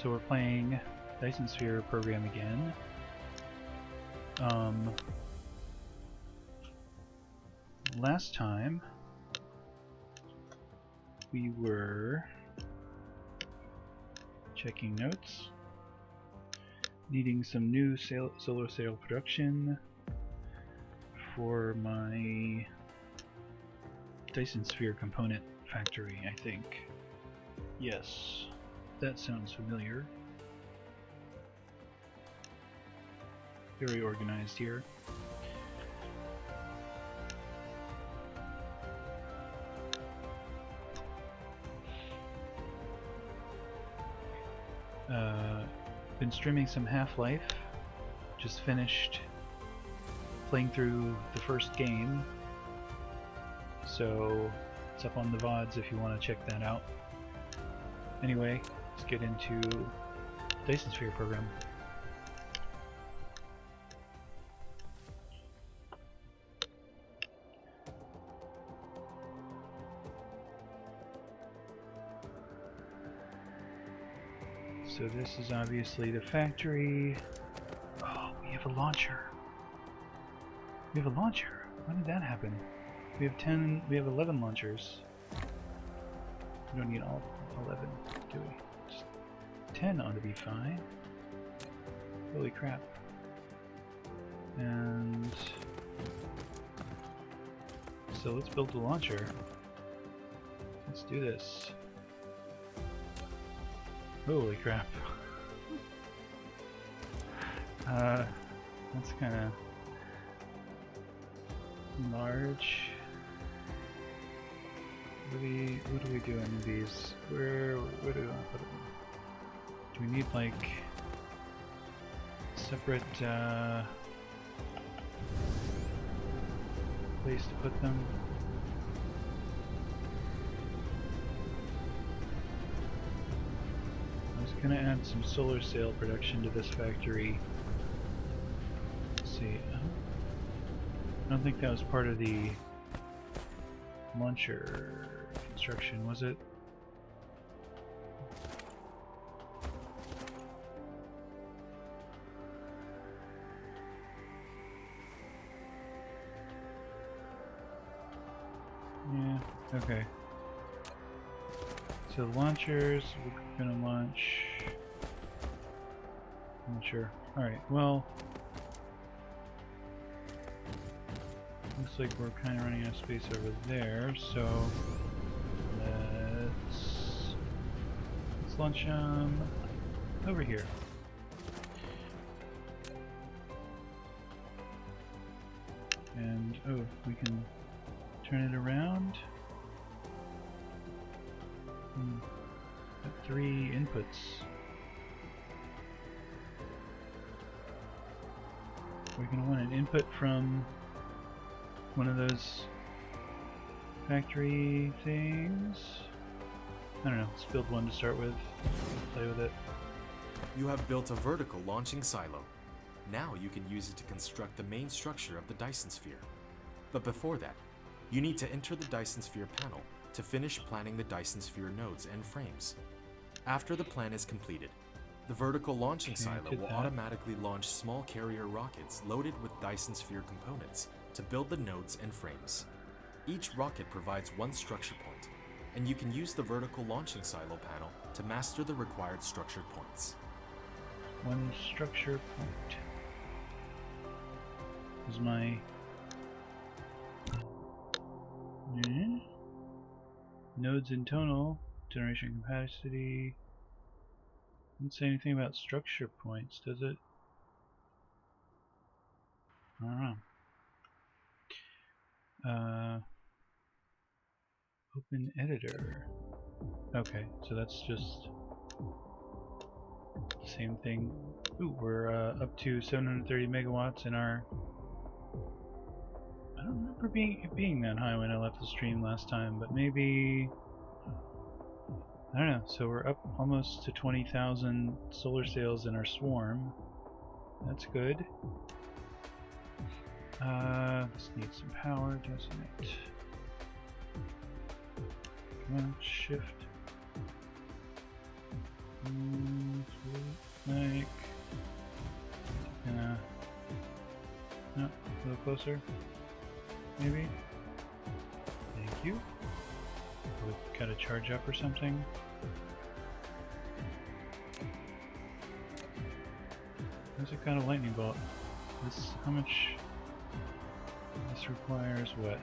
So we're playing Dyson Sphere program again. Last time we were checking notes, needing some new solar sail production for my Dyson Sphere component factory, I think. Yes, that sounds familiar. Very organized here. Been streaming some Half-Life. Just finished playing through the first game. So it's up on the VODs if you want to check that out. Anyway, let's get into Dyson Sphere program. So this is obviously the factory. Oh, we have a launcher. We have a launcher. When did that happen? We have 11 launchers. We don't need all 11, do we? Just 10 ought to be fine. Holy crap. And so let's build the launcher. Let's do this. Holy crap. That's kind of large. What do we do in these? Where do we want to put them? Do we need like separate place to put them? I was gonna add some solar sail production to this factory. Let's see. I don't think that was part of the launcher construction, was it? Yeah, okay. So the launchers, we're gonna launch... I'm not sure. Alright, well... looks like we're kind of running out of space over there, so... Let's launch them over here. And, oh, we can turn it around. Got 3 inputs. We're going to want an input from one of those factory things. I don't know, let's build one to start with. Play with it. You have built a vertical launching silo. Now you can use it to construct the main structure of the Dyson Sphere. But before that, you need to enter the Dyson Sphere panel to finish planning the Dyson Sphere nodes and frames. After the plan is completed, the vertical launching silo will automatically launch small carrier rockets loaded with Dyson Sphere components to build the nodes and frames. Each rocket provides one structure point, and you can use the vertical launching silo panel to master the required structure points. One structure point is my nodes in tonal, generation capacity. Doesn't say anything about structure points, does it? I don't know. Open editor. Okay, so that's just the same thing. Ooh, we're up to 730 megawatts in our... I don't remember it being that high when I left the stream last time, but maybe... I don't know, so we're up almost to 20,000 solar sails in our swarm. That's good. This needs some power, doesn't it? Come on, shift. like... No, a little closer. Maybe? Thank you. We've got to charge up or something. Where's it got a lightning bolt? This, how much? This requires what?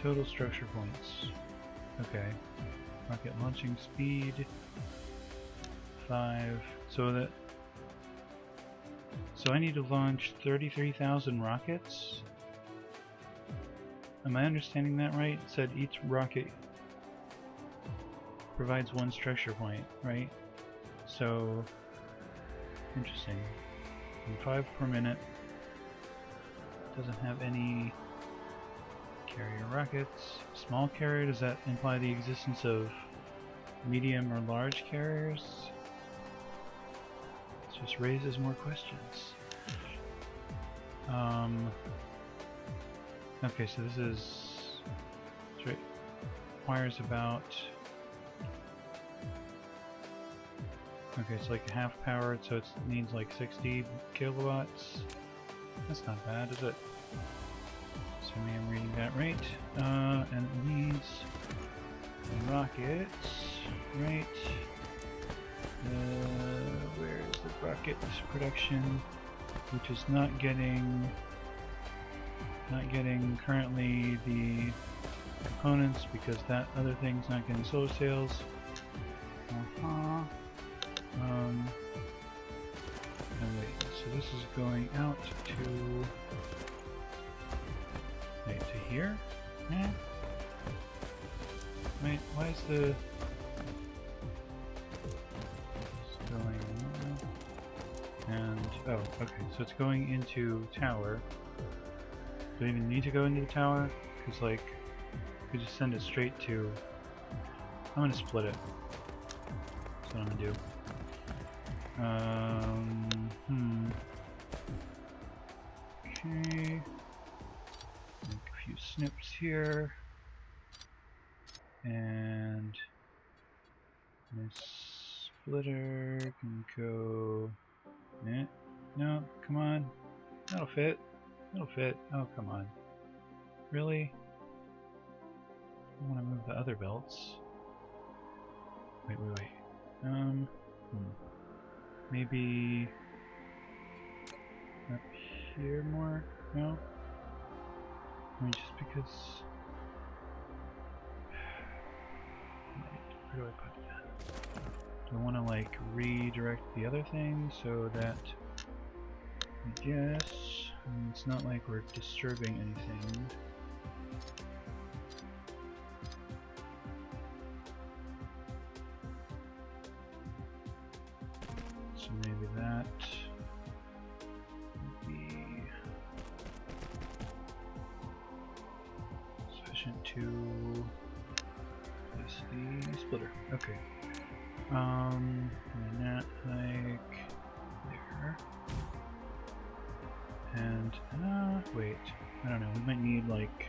Total structure points. Okay. Rocket launching speed 5. So I need to launch 33,000 rockets? Am I understanding that right? It said each rocket provides 1 structure point, right? So interesting. And 5 per minute. Doesn't have any carrier rockets. Small carrier, does that imply the existence of medium or large carriers? It just raises more questions. Okay, so this is... it requires about... Okay, it's like half powered, so it needs like 60 kilowatts. That's not bad, is it? Assuming I'm reading that right. And it needs rockets, right? Where's the rocket production? Which is not getting currently the components because that other thing's not getting solar sails. And wait, so this is going out to wait, to here? Yeah. Wait, why is the it's going and oh, okay, so it's going into tower. Do I even need to go into the tower? Because like we just send it straight to I'm gonna split it. That's what I'm gonna do. Okay. Make a few snips here. And this splitter can go. No, come on. That'll fit. That'll fit. Oh, come on. Really? I want to move the other belts. Wait. Maybe up here more? No? I mean, just because... Where do I put that? Do I want to, like, redirect the other thing so that... I guess... it's not like we're disturbing anything. So maybe that would be sufficient to place the splitter. Okay. And that like there. And wait, I don't know. We might need like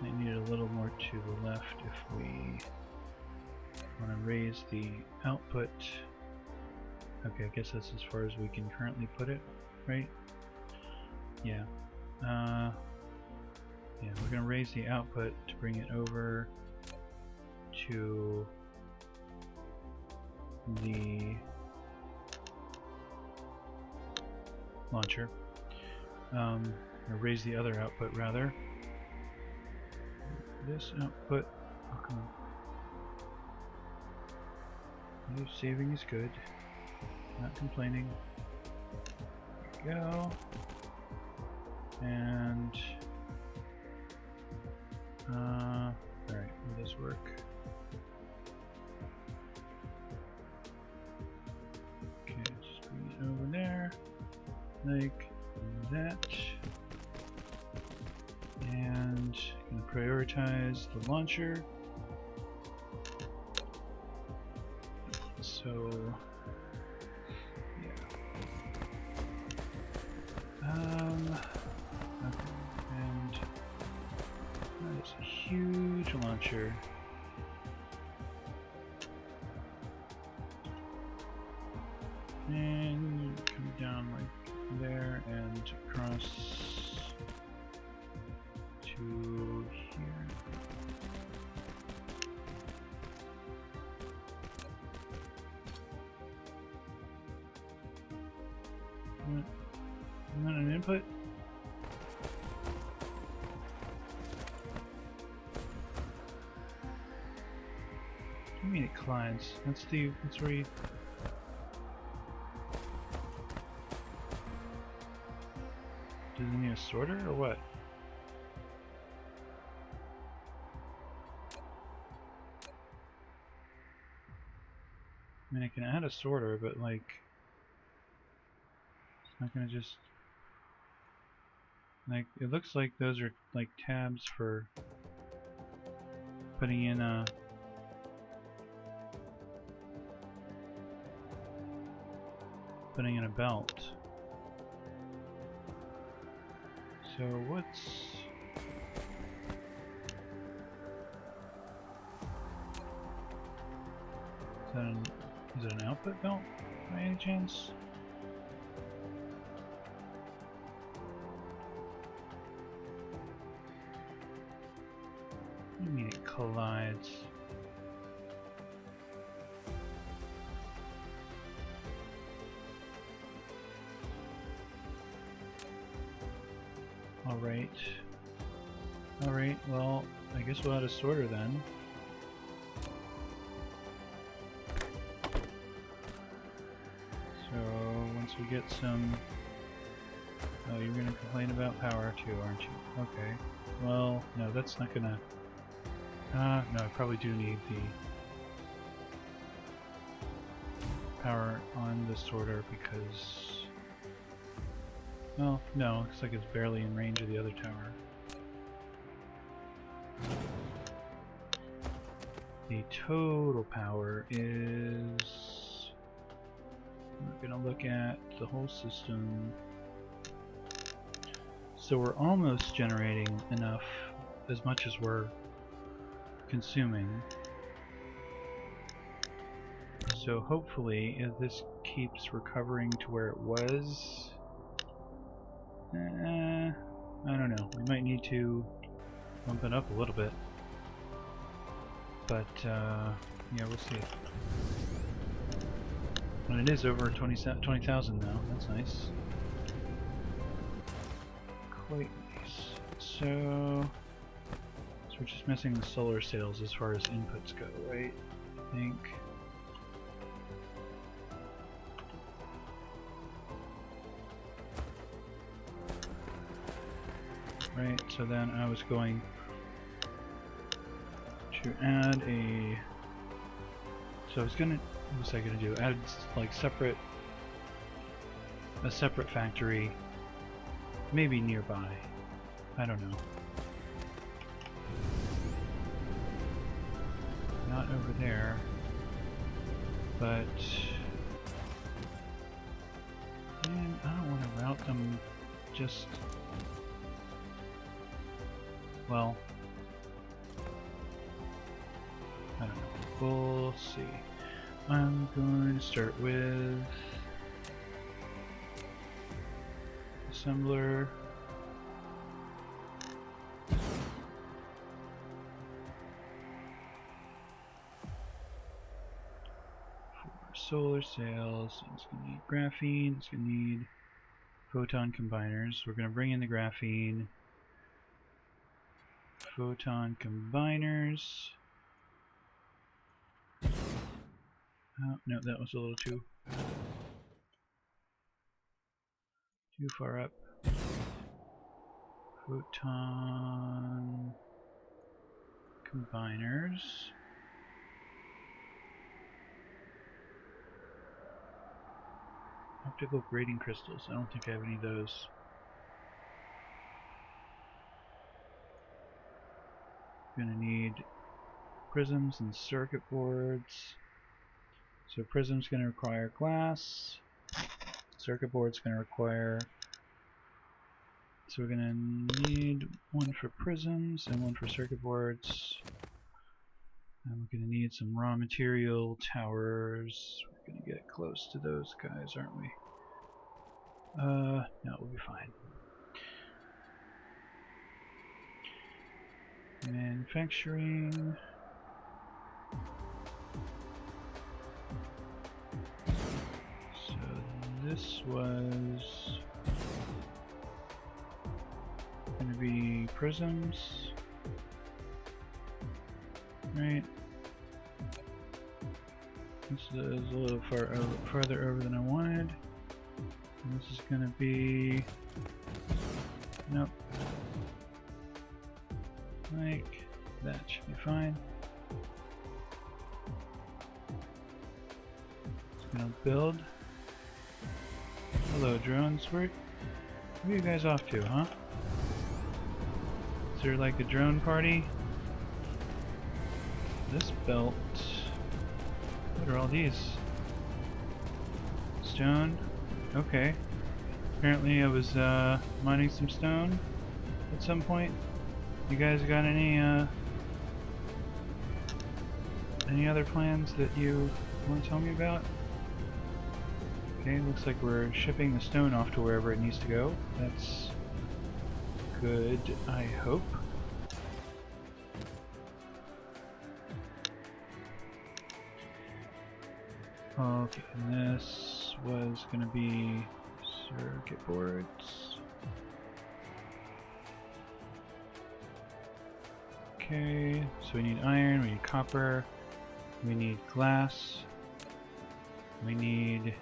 might need it a little more to the left if we want to raise the output. Okay, I guess that's as far as we can currently put it, right? Yeah. Yeah, we're gonna raise the output to bring it over to the launcher. Or raise the other output rather. This output. Oh, come on. Saving is good. Not complaining. There we go. And alright, will this work? Okay, just bring it over there. Like that. And I'm gonna prioritize the launcher. So okay, and launcher. And come down like there and across to here. Not an input? What do you mean it collides? That's where you... Does it need a sorter or what? I mean, I can add a sorter, but like... It's not gonna just... Like, it looks like those are like tabs for putting in a... putting in a belt. So what's... Is it an output belt by any chance? What do you mean it collides? Alright. Alright, well, I guess we'll add a sorter then. So, once we get some... Oh, you're gonna complain about power too, aren't you? Okay. Well, no, that's not gonna... no, I probably do need the power on the sorter because... Well, no, looks like it's barely in range of the other tower. The total power is... We're gonna look at the whole system. So we're almost generating enough, as much as we're consuming. So hopefully, if this keeps recovering to where it was... I don't know. We might need to bump it up a little bit. But, yeah, we'll see. And it is over 20,000 now. That's nice. Quite nice. So we're just missing the solar sails as far as inputs go, right? I think. Right, so then I was going to add a... So I was gonna... What was I gonna do? Add like a separate factory, maybe nearby. I don't know. Not over there, but... Man, I don't want to route them just... Well, I don't know. We'll see. I'm going to start with assembler. For solar sails, it's going to need graphene, it's going to need photon combiners. We're going to bring in the graphene. Photon combiners. Oh, no, that was a little too far up. Photon combiners. Optical grading crystals. I don't think I have any of those. Gonna need prisms and circuit boards. So prism's gonna require glass. Circuit board's gonna require... So we're gonna need one for prisms and one for circuit boards. And we're going to need some raw material towers. We're going to get close to those guys, aren't we? No, we'll be fine. Manufacturing. So this was going to be prisms, right? This is a little farther over than I wanted. And this is going to be, nope, like that should be fine. It's going to build. Hello drones, where are you guys off to, huh? Is there like a drone party? This belt, what are all these? Stone? Okay. Apparently I was mining some stone at some point. You guys got any other plans that you want to tell me about? Okay, looks like we're shipping the stone off to wherever it needs to go. That's good, I hope. Okay, and this was going to be circuit boards. Okay, so we need iron, we need copper, we need glass, we need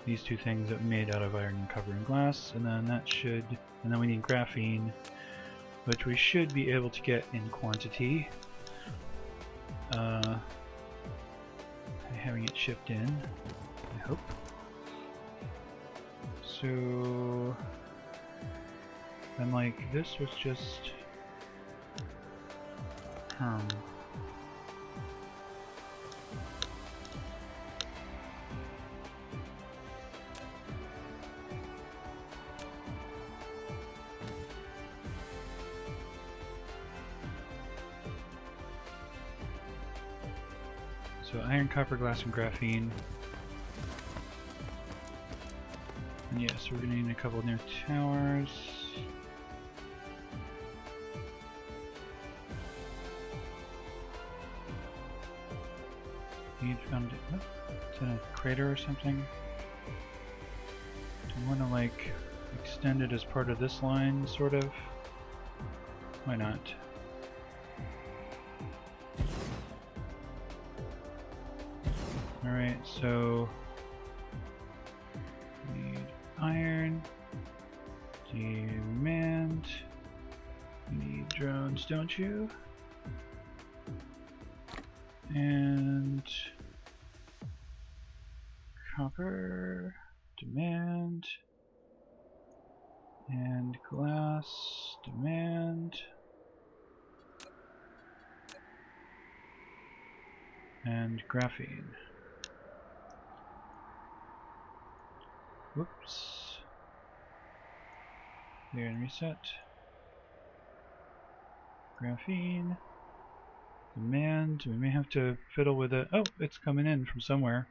these two things that we made out of iron and copper and glass, and then and then we need graphene, which we should be able to get in quantity. Having it shipped in, I hope. So I'm like, this was just so iron, copper, glass, and graphene. And yes, we're gonna need a couple new towers. Need found it. Is that a crater or something? Do I want to like extend it as part of this line, sort of? Why not? Alright, so need iron, demand, you need drones, don't you? And copper, demand, and glass, demand, and graphene. Whoops. Clear and reset. Graphene. Demand. We may have to fiddle with it. Oh, it's coming in from somewhere.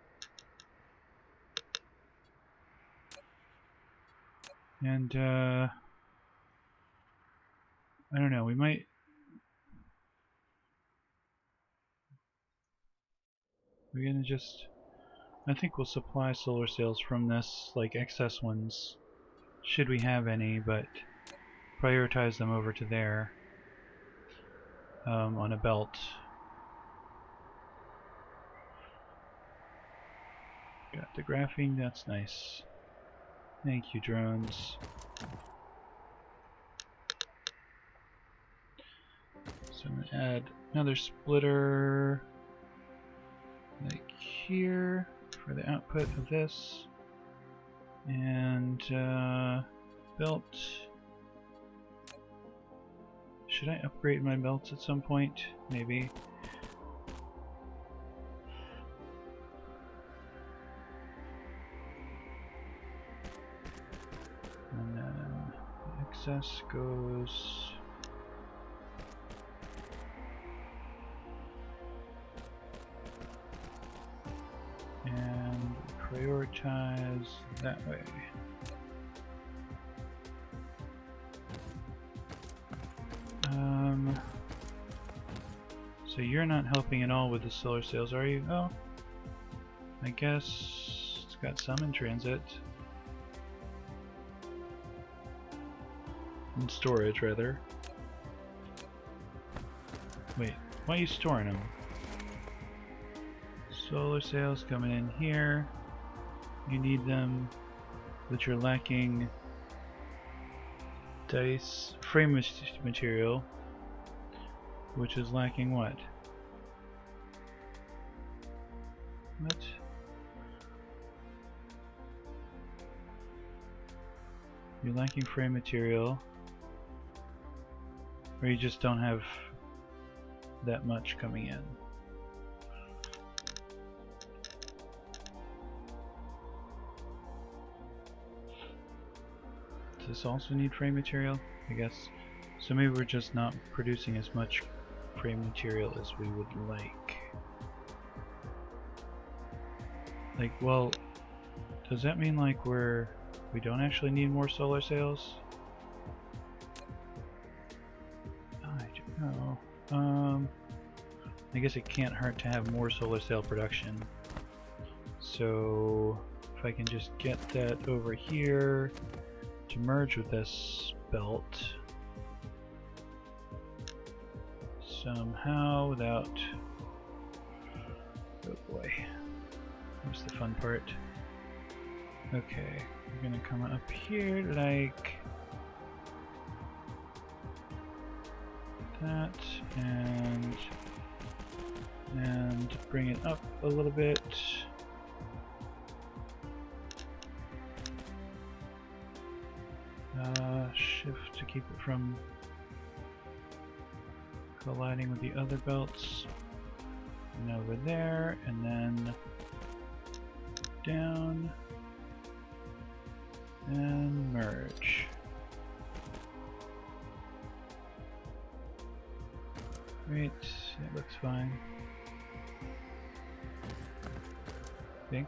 And, I don't know, we might... We're gonna just... I think we'll supply solar sails from this, like excess ones, should we have any, but prioritize them over to there on a belt. Got the graphene, that's nice. Thank you, drones. So I'm gonna add another splitter like here for the output of this, and belt. Should I upgrade my belts at some point? Maybe. And then excess goes prioritize that way. So you're not helping at all with the solar sails, are you? Oh, I guess it's got some in transit. In storage, rather. Wait, why are you storing them? Solar sails coming in here. You need them, but you're lacking dice frame material, which is lacking what? What? You're lacking frame material, or you just don't have that much coming in. Does this also need frame material? I guess. So maybe we're just not producing as much frame material as we would like. Like, well, does that mean like we don't actually need more solar sails? I don't know. I guess it can't hurt to have more solar sail production. So if I can just get that over here to merge with this belt somehow without... Oh boy. Here's the fun part. Okay, we're gonna come up here like that and bring it up a little bit. Shift to keep it from colliding with the other belts. And over there, and then down and merge. Great, that looks fine. I think.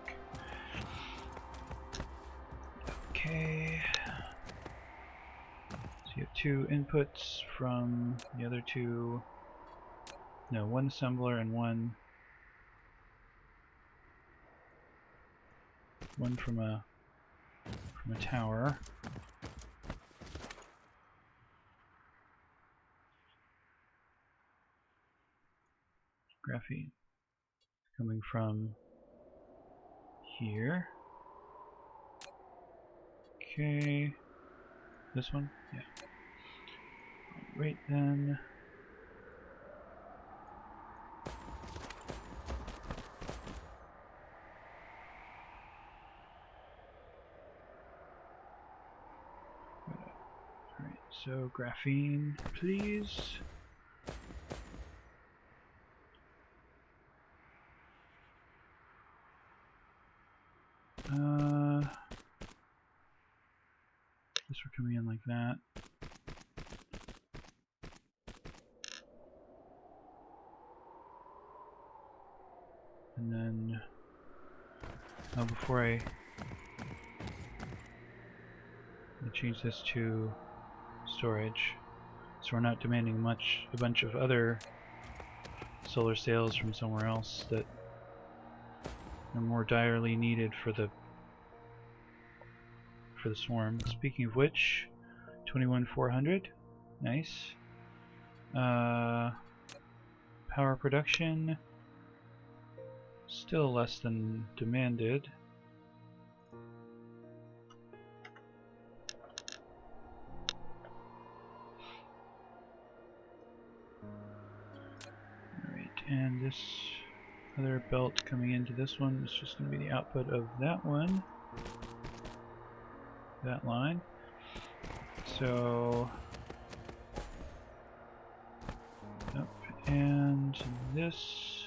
Okay. So you have two inputs from the other two. No, one assembler and one from a tower. Graphene coming from here. Okay, this one, yeah. Right then. Alright, so graphene, please. Guess we're coming in like that. And then, before I change this to storage, so we're not demanding a bunch of other solar sails from somewhere else that are more direly needed for the swarm. Speaking of which, 21,400, nice. Power production, still less than demanded. Alright, and this other belt coming into this one is just going to be the output of that one. That line. So up, and this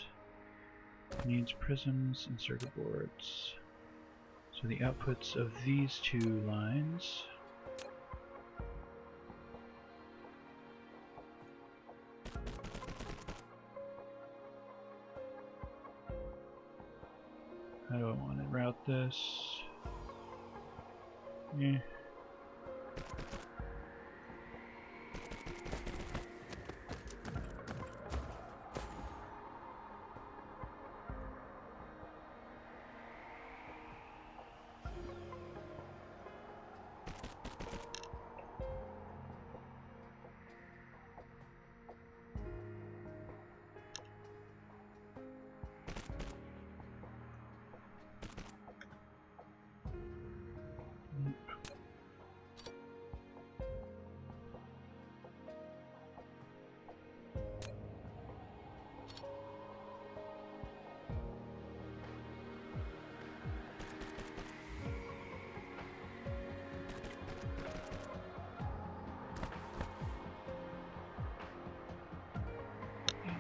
needs prisms and circuit boards. So the outputs of these two lines how do I want to route this. Yeah.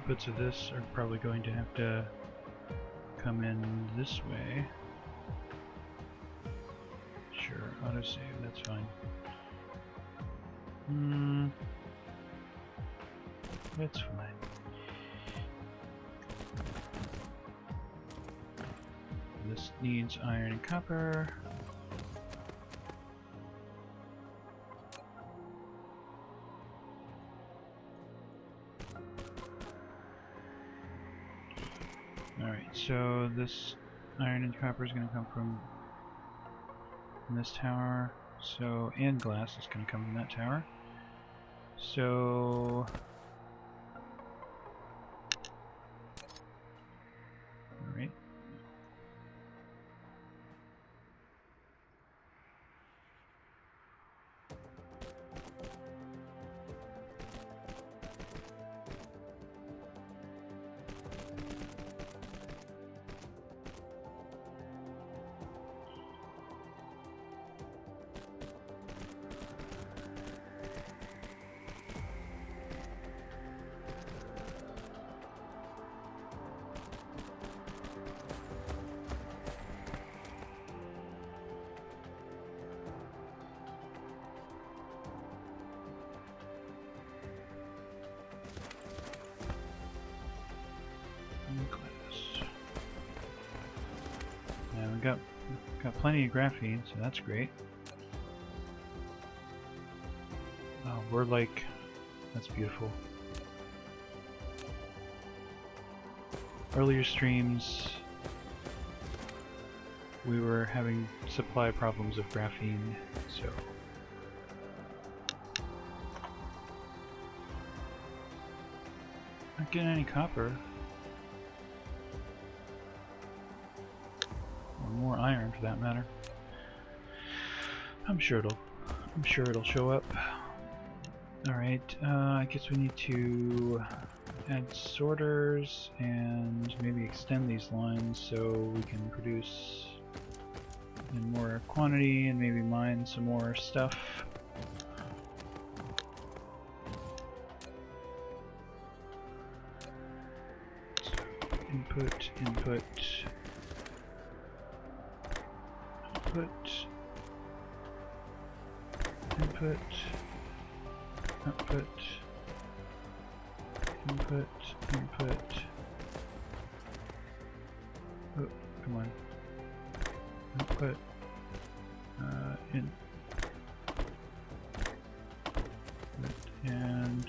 Inputs of this are probably going to have to come in this way. Sure, autosave, that's fine. That's fine. This needs iron and copper. Alright, so this iron and copper is going to come from this tower. So, and glass is going to come from that tower. So, alright. Yeah, we got plenty of graphene, so that's great. Oh, we're like, that's beautiful. Earlier streams, we were having supply problems of graphene, so not getting any copper. Or more iron for that matter. I'm sure it'll show up. Alright, I guess we need to add sorters and maybe extend these lines so we can produce in more quantity and maybe mine some more stuff. So input, input, output, input, output, input, input. Oh, come on. Output. In. And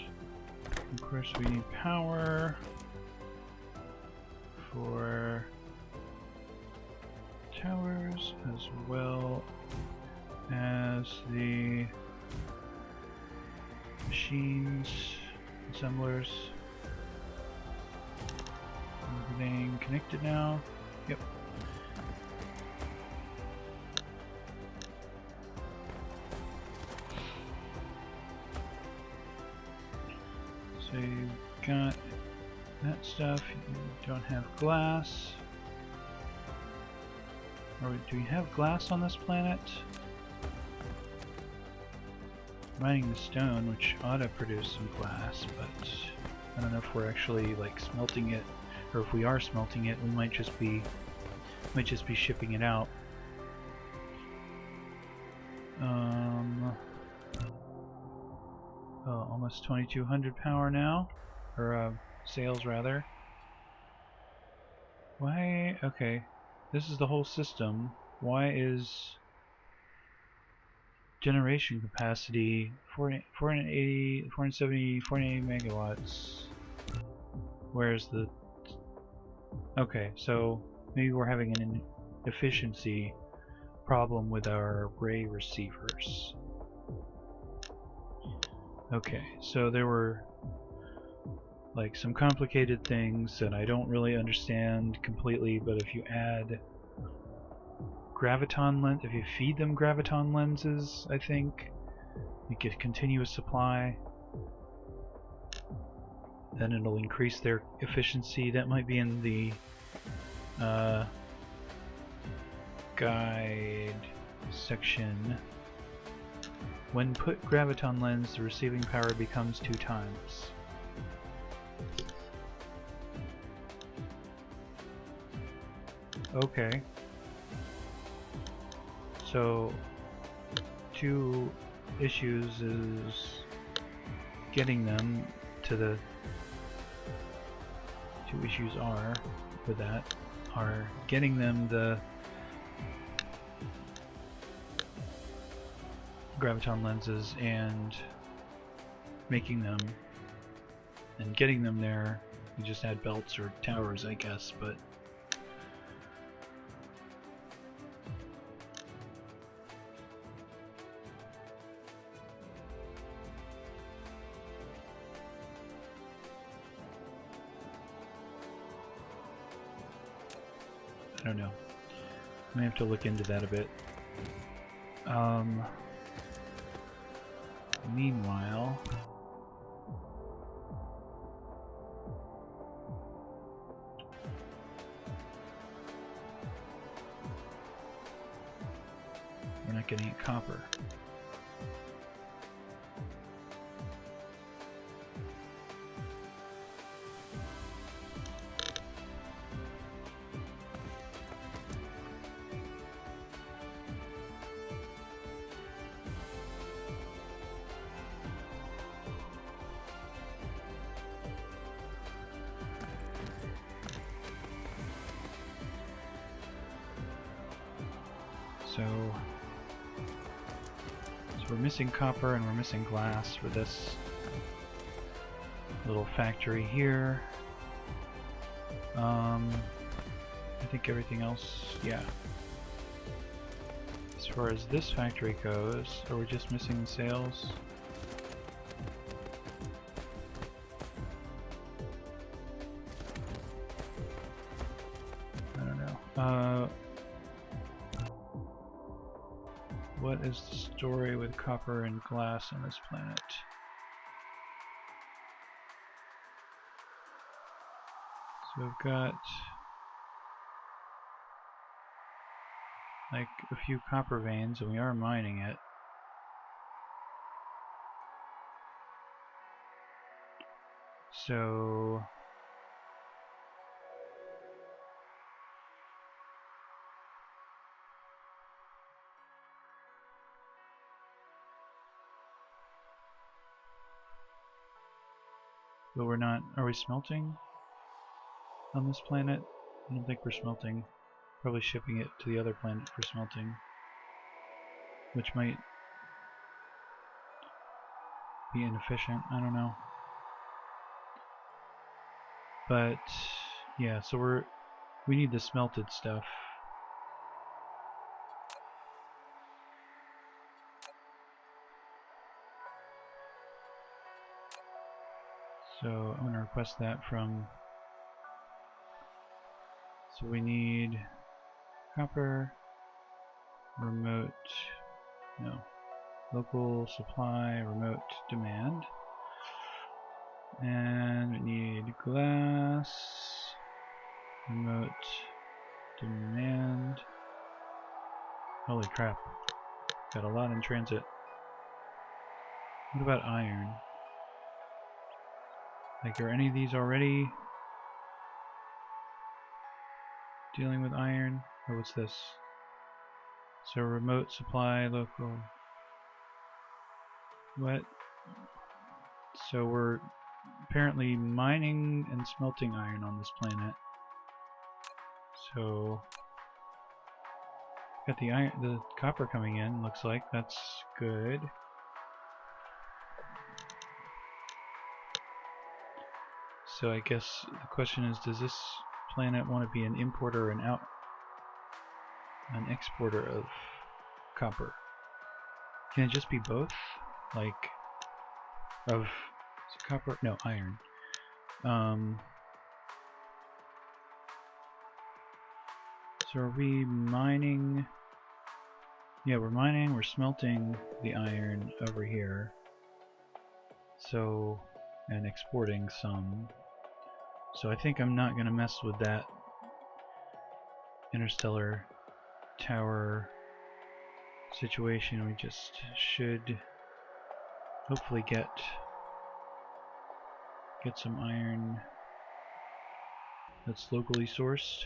of course we need power for towers as well as the machines, assemblers. Everything connected now? Yep. So you've got that stuff. You don't have glass. Or do we have glass on this planet? Mining the stone, which ought to produce some glass, but I don't know if we're actually like smelting it, or if we are smelting it, we might just be shipping it out. Oh, almost 2200 power now, or sales rather. Why? Okay, this is the whole system. Why is generation capacity 480, 470, 480 megawatts? Where's the... Okay, so maybe we're having an efficiency problem with our array receivers. Okay, so there were like some complicated things that I don't really understand completely, but if you add graviton lens, if you feed them graviton lenses, I think you get continuous supply, then it'll increase their efficiency. That might be in the guide section. When put graviton lens, the receiving power becomes 2 times. Okay. So, 2 issues is getting them to the... 2 issues are, with that, are getting them the graviton lenses and making them, and getting them there. You just add belts or towers, I guess, but I don't know. I may have to look into that a bit. Meanwhile, we're not getting copper. So we're missing copper and we're missing glass for this little factory here. I think everything else, yeah. As far as this factory goes, are we just missing the sales? I don't know. What is the story with copper and glass on this planet? So we've got like a few copper veins and we are mining it. So but we're not, are we smelting on this planet? I don't think we're smelting. Probably shipping it to the other planet for smelting, which might be inefficient, I don't know. But yeah, so we need the smelted stuff. So I'm going to request that from, so we need copper, remote, no, local supply, remote demand, and we need glass, remote demand. Holy crap, got a lot in transit. What about iron? Like, are any of these already dealing with iron? Or what's this? So remote supply, local. What? So we're apparently mining and smelting iron on this planet. So Got the iron, the copper coming in. Looks like that's good. So I guess the question is, does this planet want to be an importer or an exporter of copper? Can it just be both? Like, of copper? No, iron. So are we mining? Yeah, we're mining, we're smelting the iron over here. So, and exporting some. So I think I'm not going to mess with that interstellar tower situation. We just should hopefully get some iron that's locally sourced.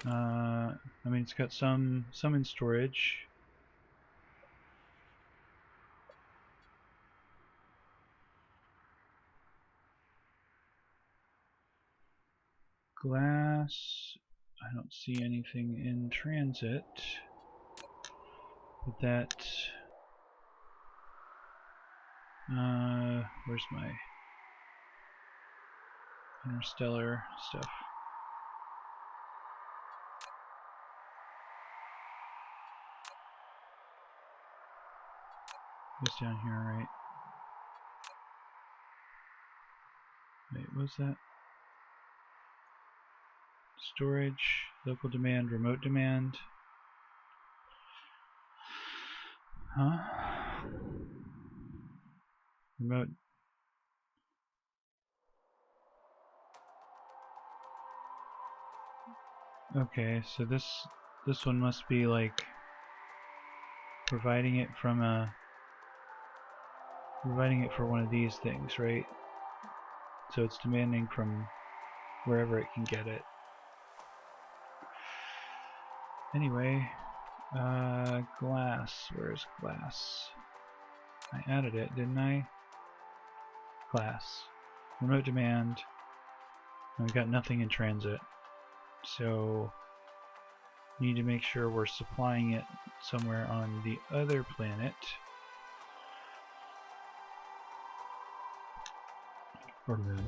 I mean, it's got some in storage. Glass, I don't see anything in transit, but that, where's my interstellar stuff? It's down here, right? Wait, what's that? Storage, local demand, remote demand. Huh? Remote. Okay, so this one must be like providing it for one of these things, right? So it's demanding from wherever it can get it. Anyway, glass. Where's glass? I added it, didn't I? Glass. Remote demand. And we got nothing in transit. So we need to make sure we're supplying it somewhere on the other planet. Or moon.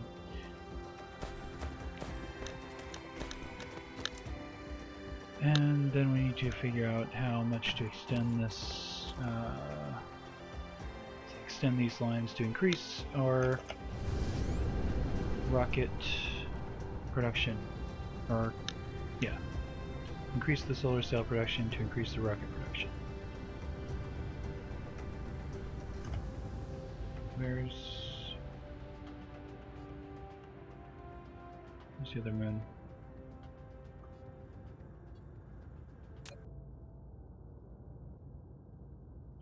And then we need to figure out how much to extend this, extend these lines to increase our rocket production, or yeah, increase the solar cell production to increase the rocket production. Where's the other moon?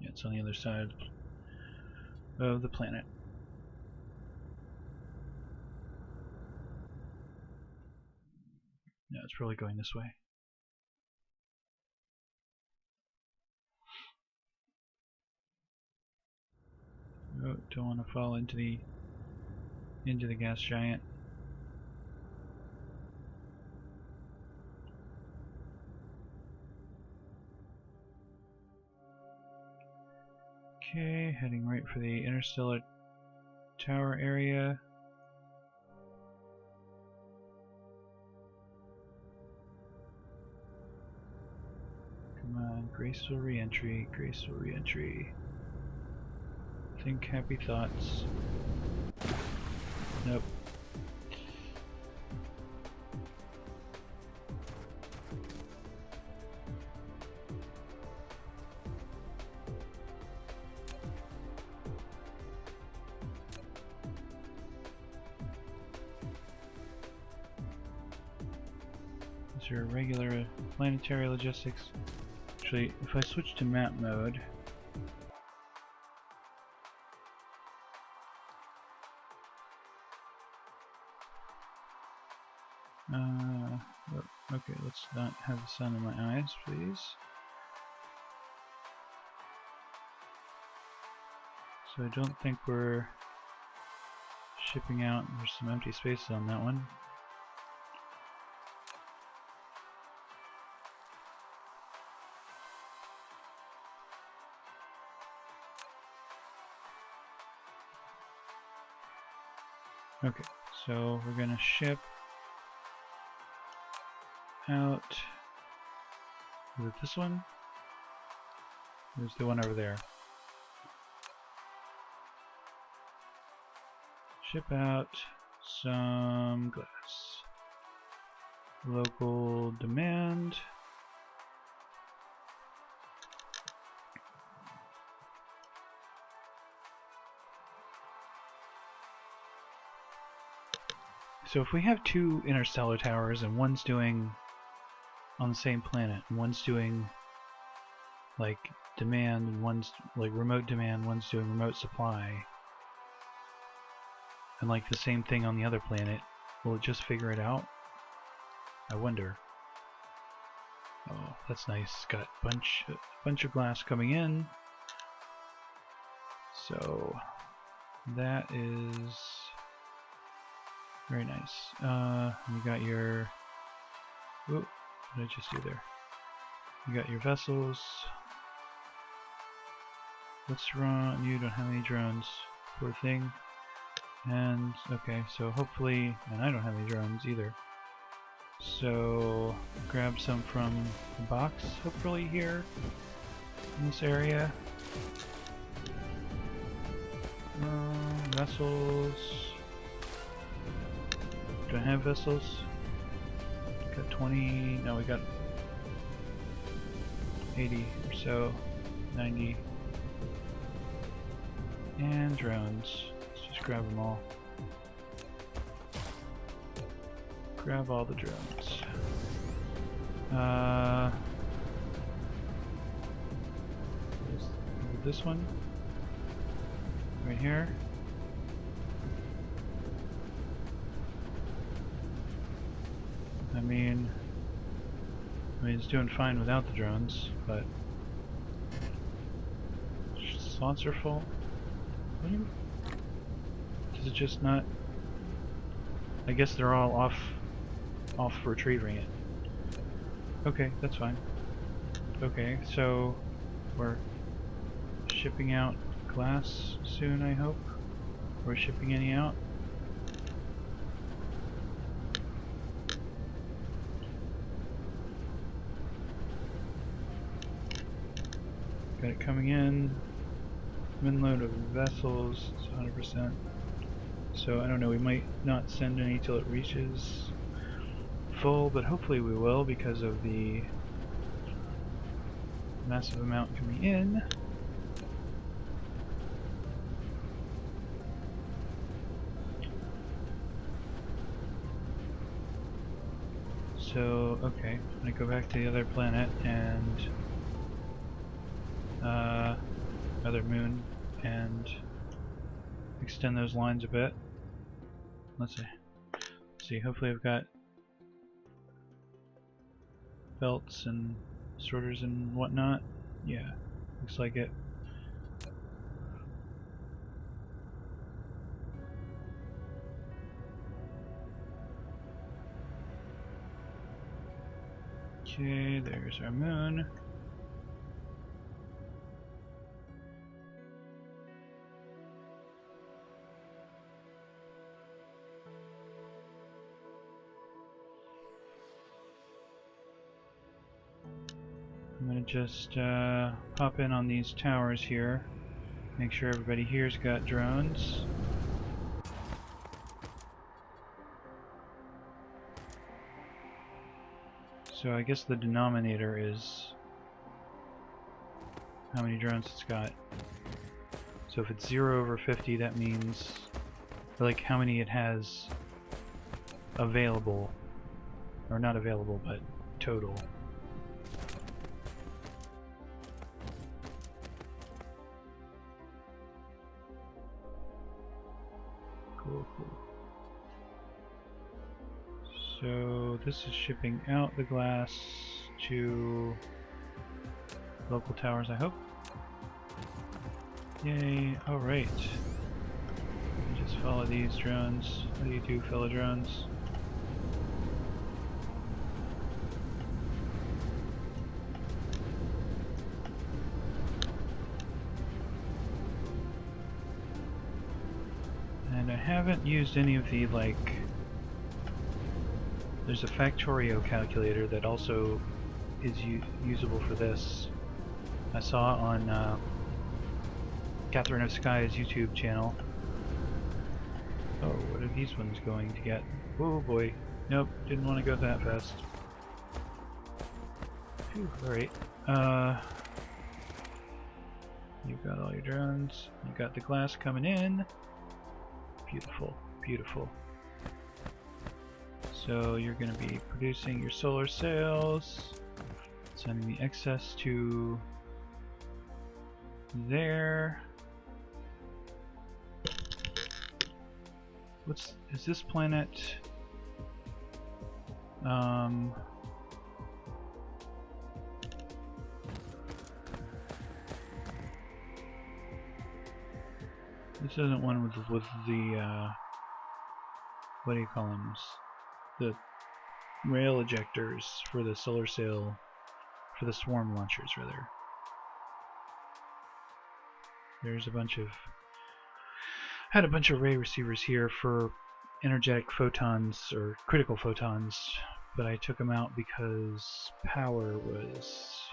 Yeah, it's on the other side of the planet. Yeah, it's probably going this way. Oh, don't want to fall into the gas giant. Okay, heading right for the interstellar tower area. Come on, graceful re-entry, graceful re-entry. Think happy thoughts. Nope. These are regular planetary logistics. Actually, if I switch to map mode, okay, let's not have the sun in my eyes, please. So I don't think we're shipping out. There's some empty spaces on that one. Okay, so we're gonna ship out. Is it this one? There's the one over there. Ship out some glass. Local demand. So if we have two interstellar towers and one's doing on the same planet and one's doing like demand and one's like remote demand, one's doing remote supply, and like the same thing on the other planet, will it just figure it out? I wonder. Oh, that's nice. Got a bunch of glass coming in. So that is very nice. You got your. Whoop, what did I just do there? You got your vessels. What's wrong? You don't have any drones. Poor thing. And okay, so hopefully, and I don't have any drones either. So grab some from the box, hopefully here in this area. Vessels. Do I have vessels? Got 20. No, we got 80 or so. 90. And drones. Let's just grab them all. Grab all the drones. Is it this one? Right here? I mean it's doing fine without the drones, but slots are full. What do you? Does it just not? I guess they're all off retrieving it. Okay, that's fine. Okay, so we're shipping out glass soon, I hope. We're shipping any out. Got it coming in. Min load of vessels, it's 100%. So I don't know, we might not send any till it reaches full, but hopefully we will because of the massive amount coming in. So, okay, I'm gonna go back to the other planet and other moon and extend those lines a bit. Let's see, hopefully I've got belts and sorters and whatnot. Yeah, looks like it. Okay, there's our moon. I'm gonna just pop in on these towers here, make sure everybody here's got drones. So I guess the denominator is how many drones it's got. So if it's 0 over 50, that means like how many it has available, or not available, but total. Cool. So this is shipping out the glass to local towers, I hope. Yay, alright. Just follow these drones. What do you do, fellow drones? And I haven't used any of the, like... There's a Factorio calculator that also is usable for this. I saw on Catherine of Sky's YouTube channel. Oh, what are these ones going to get? Oh boy. Nope, didn't want to go that fast. Phew, alright. You've got all your drones. You've got the glass coming in. Beautiful, beautiful. So you're going to be producing your solar sails, sending the excess to there. Is this planet? This isn't one with the what do you call them? The rail ejectors for the solar sail, for the swarm launchers rather. There's a bunch of had a bunch of ray receivers here for energetic photons or critical photons, but I took them out because power was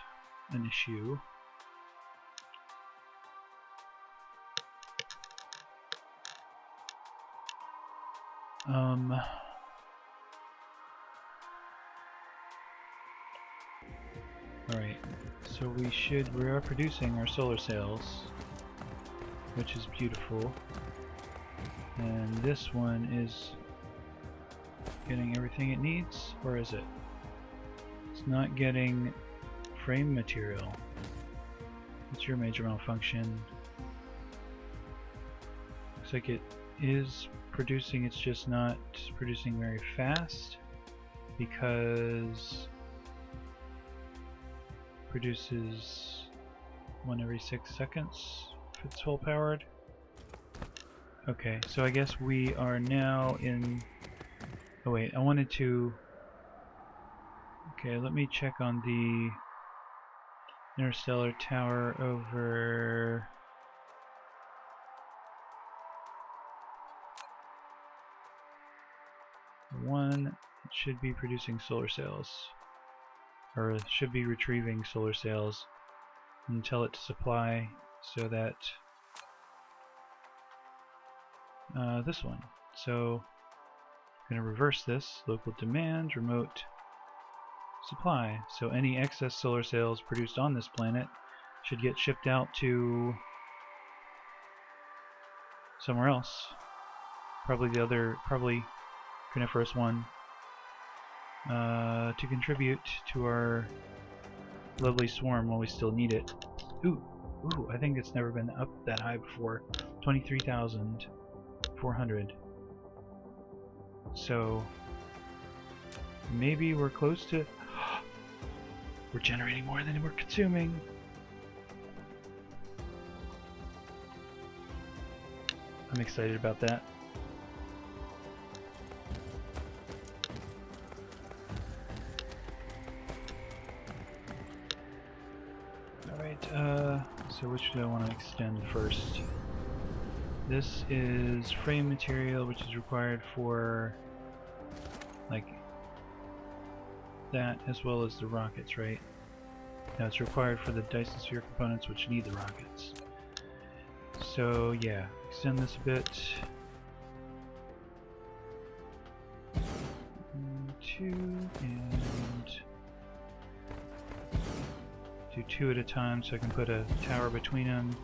an issue. Alright, so we are producing our solar sails, which is beautiful. And this one is getting everything it needs, or is it? It's not getting frame material. What's your major malfunction? Looks like it is producing, it's just not producing very fast because it produces one every 6 seconds if it's full powered. Okay, so I guess we are now in... Oh wait, I wanted to... Okay, let me check on the interstellar tower over... One, it should be producing solar sails. Or it should be retrieving solar sails and tell it to supply so that... this one. So I'm going to reverse this. Local demand, remote supply. So any excess solar sails produced on this planet should get shipped out to somewhere else. Probably Coniferous one. To contribute to our lovely swarm while we still need it. Ooh, I think it's never been up that high before. 23,400. So maybe we're close to... We're generating more than we're consuming. I'm excited about that. Alright, so which do I want to extend first? This is frame material, which is required for like that as well as the rockets, right? Now it's required for the Dyson sphere components, which need the rockets. So yeah, extend this a bit. 2 and do 2 at a time so I can put a tower between them.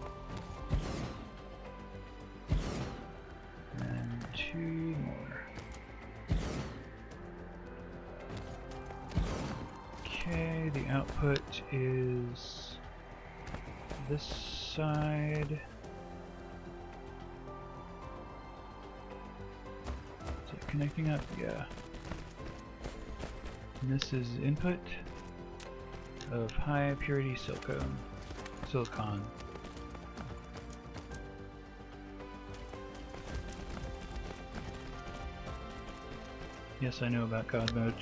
And 2 more. Okay, the output is this side. Is it connecting up? Yeah. And this is input of high purity silicon. Yes, I know about God mode.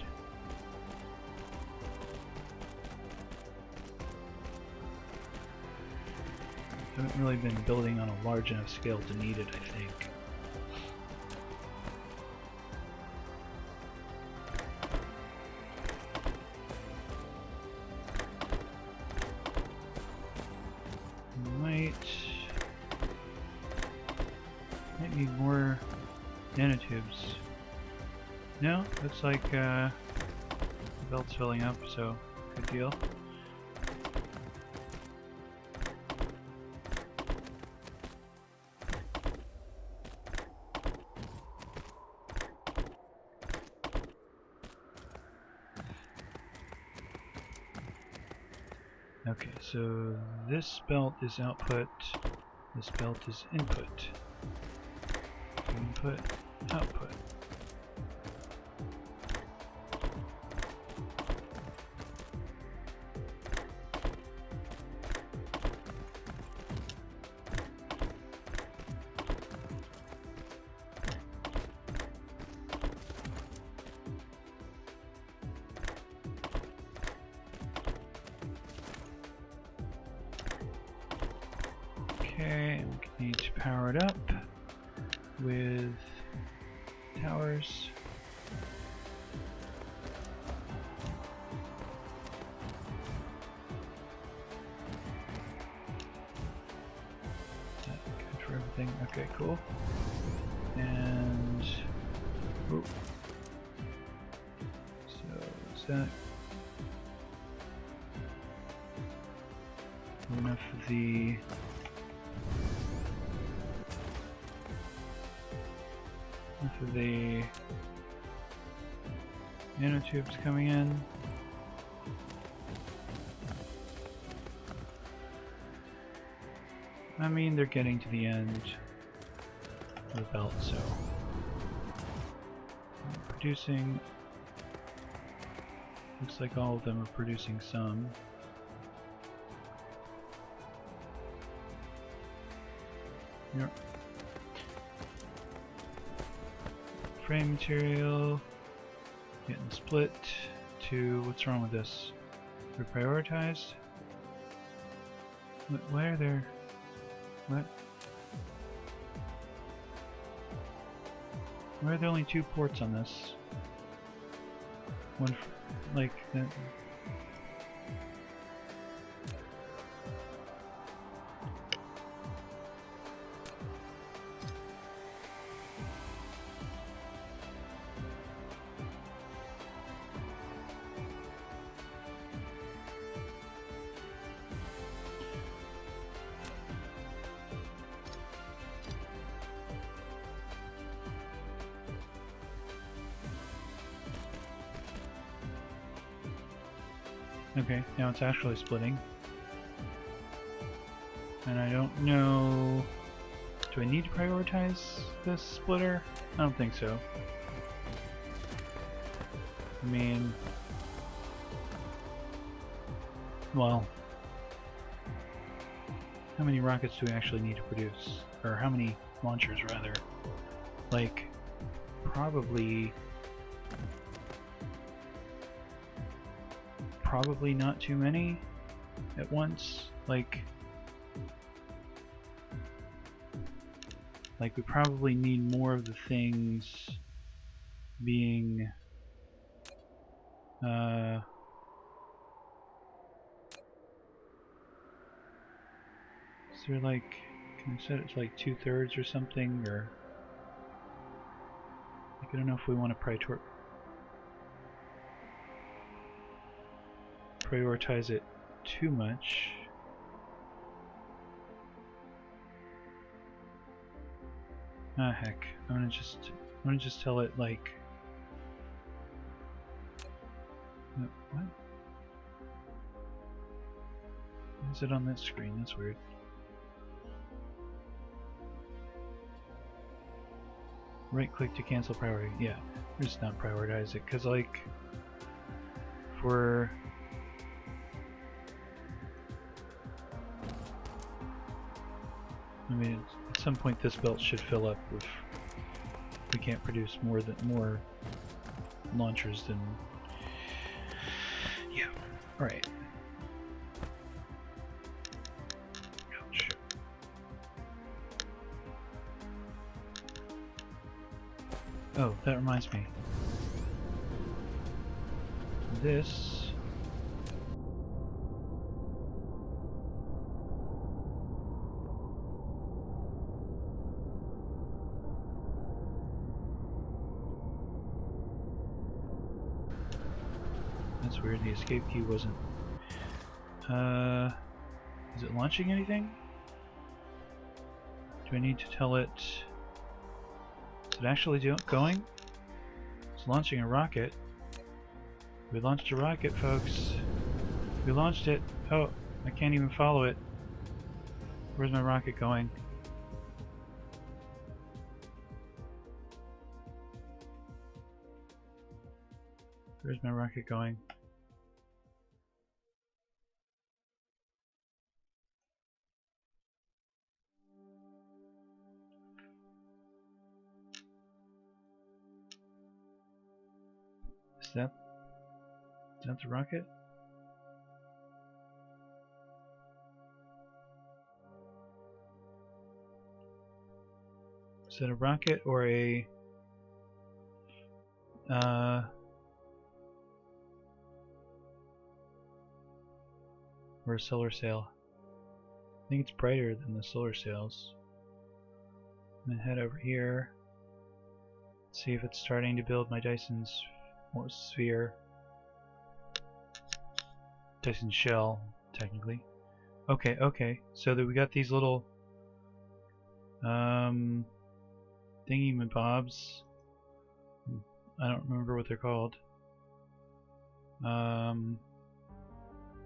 I haven't really been building on a large enough scale to need it, I think. Nanotubes. No, looks like the belt's filling up, so good deal. Okay, so this belt is output, this belt is input. Input, output. Okay, we need to power it up with towers. That good for everything. Okay, cool. And oh, so is that enough of the nanotubes coming in? I mean, they're getting to the end of the belt, so producing. Looks like all of them are producing some. Yep. Frame material getting split to, what's wrong with this? They're prioritized? Why are there, what? Why are there only 2 ports on this? One, like, that. Okay, now it's actually splitting. And I don't know... Do I need to prioritize this splitter? I don't think so. I mean... Well... How many rockets do we actually need to produce? Or how many launchers, rather? Like... Probably not too many at once. Like we probably need more of the things being is there like, can I set it to like 2/3 or something, or like, I don't know if we want to prioritize it too much. Ah, heck. I'm gonna just tell it, like... What? Why is it on this screen? That's weird. Right click to cancel priority. Yeah, just not prioritize it, because like... For... I mean, at some point this belt should fill up if we can't produce more launchers than... Yeah, alright. Ouch. Oh, that reminds me. This... weird. The escape key wasn't. Is it launching anything? Do I need to tell it? Is it actually going? It's launching a rocket. We launched a rocket, folks. We launched it. Oh, I can't even follow it. Where's my rocket going? Where's my rocket going? Is that the rocket? Is that a rocket or a solar sail? I think it's brighter than the solar sails. I'm gonna head over here. See if it's starting to build my Dyson sphere. Dyson shell, technically. Okay, okay. So that we got these little thingy-mabobs. I don't remember what they're called.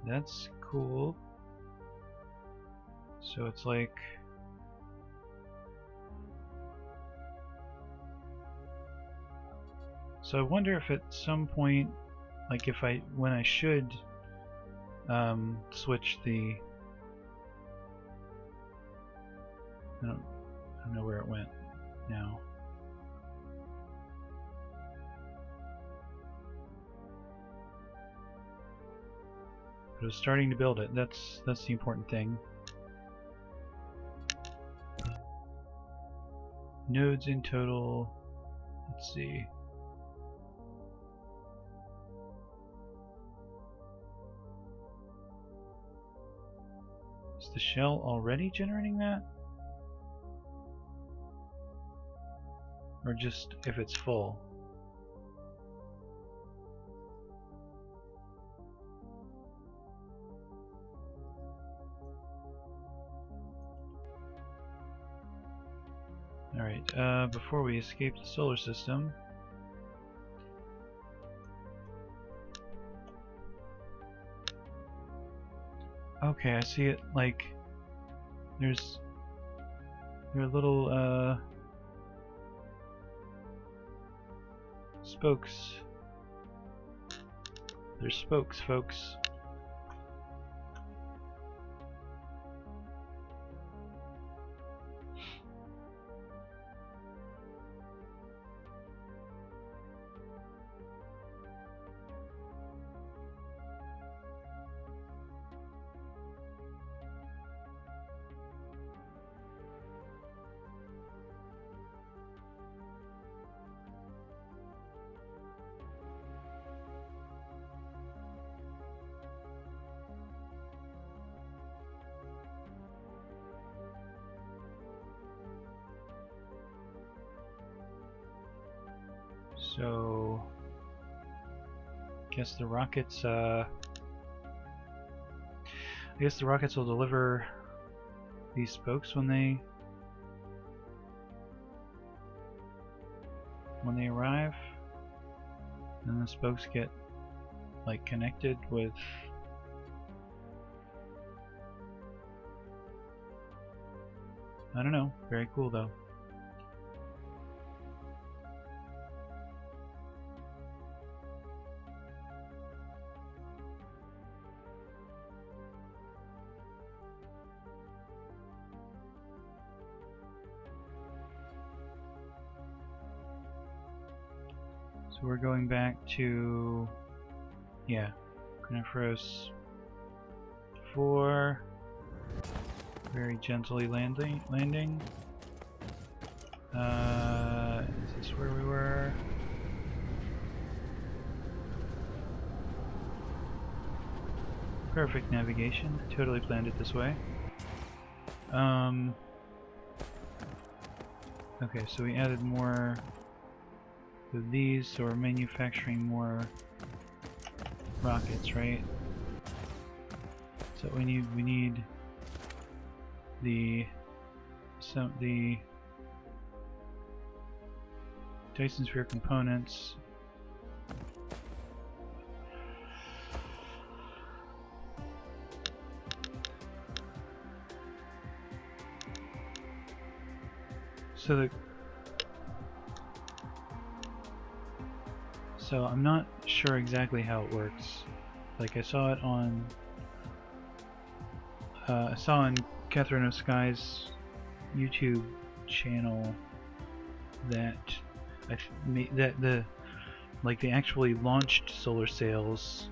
That's cool. So it's like so I wonder if at some point, like when I should switch the I don't know where it went now. But it was starting to build it. That's the important thing. Nodes in total. Let's see. Is the shell already generating that? Or just if it's full? Alright, before we escape the solar system, okay, I see it. Like there are little spokes. There's spokes, folks. So, guess the rockets. I guess the rockets will deliver these spokes when they arrive, and the spokes get like connected with. I don't know. Very cool though. So we're going back to, yeah, Coniferous 4, very gently landing. Is this where we were? Perfect navigation, totally planned it this way. Okay, so we added more of these, so we're manufacturing more rockets, right? So we need the Dyson sphere components. So I'm not sure exactly how it works. Like I saw it on Catherine of Sky's YouTube channel that they actually launched solar sails,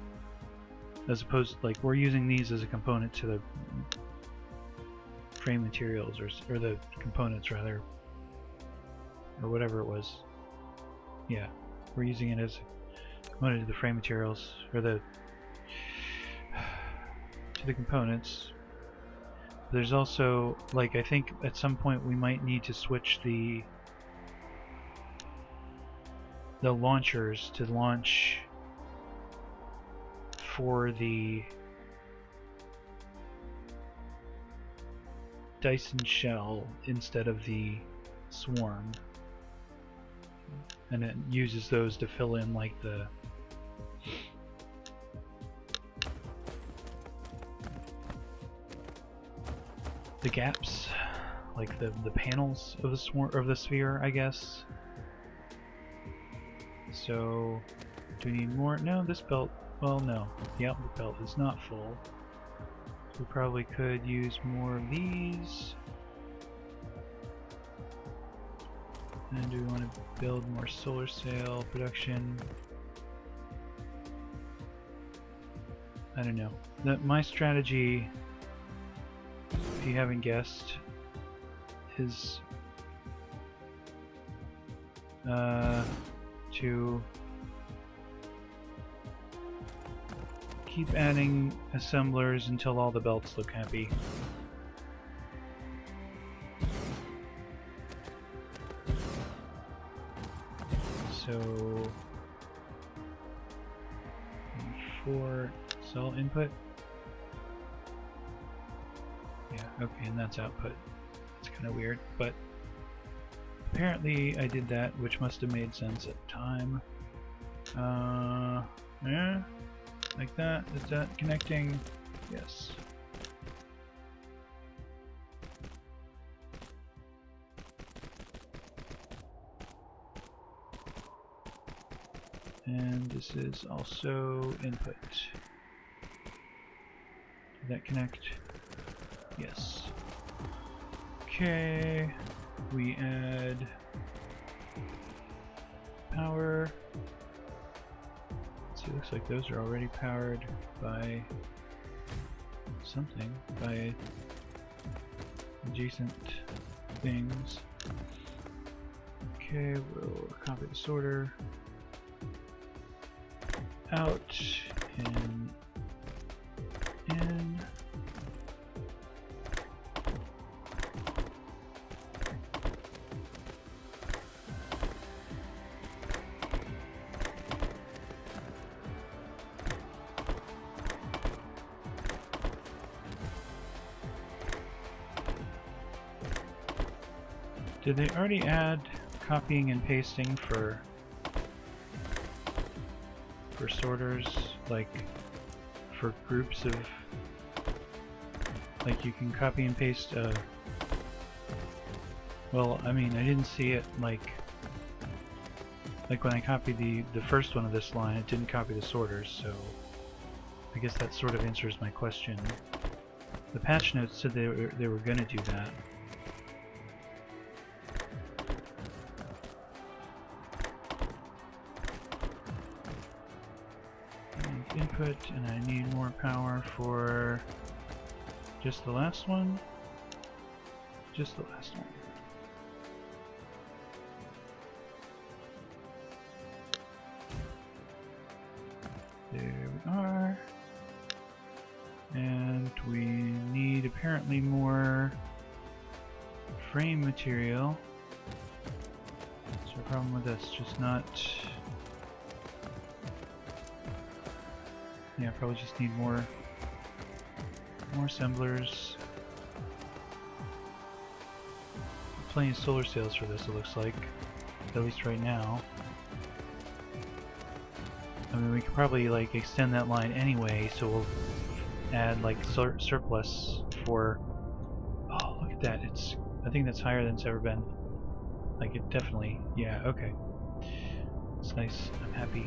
as opposed like we're using these as a component to the frame materials or the components rather, or whatever it was. Yeah, we're using it as a component to the frame materials or to the components. There's also, like, I think at some point we might need to switch the launchers to launch for the Dyson shell instead of the swarm, and it uses those to fill in like the gaps, like the panels of the sphere, I guess. So, do we need more? No, this belt. Well, no. The output belt is not full. So we probably could use more of these. And do we want to build more solar sail production? I don't know. My strategy, if you haven't guessed, is to keep adding assemblers until all the belts look happy. So 4 cell input. Yeah, okay, and that's output. That's kind of weird, but apparently I did that, which must have made sense at the time. Yeah, like that. Is that connecting? Yes. And this is also input. Did that connect? Yes. Okay, we add power. Let's see, looks like those are already powered by something, by adjacent things. Okay, we'll copy the sorter out and in. Did they already add copying and pasting for sorters, like for groups of, like you can copy and paste well, I mean, I didn't see it like when I copied the first one of this line, it didn't copy the sorters, so I guess that sort of answers my question. The patch notes said they were gonna do that. Input, and I need more power for just the last one. Just the last one. There we are. And we need apparently more frame material. What's the problem with this? Just not... Yeah, probably just need more assemblers. Plenty of solar sails for this, it looks like. At least right now. I mean, we could probably like extend that line anyway, so we'll add like surplus for. Oh, look at that! I think that's higher than it's ever been. Like it definitely. Yeah. Okay. It's nice. I'm happy.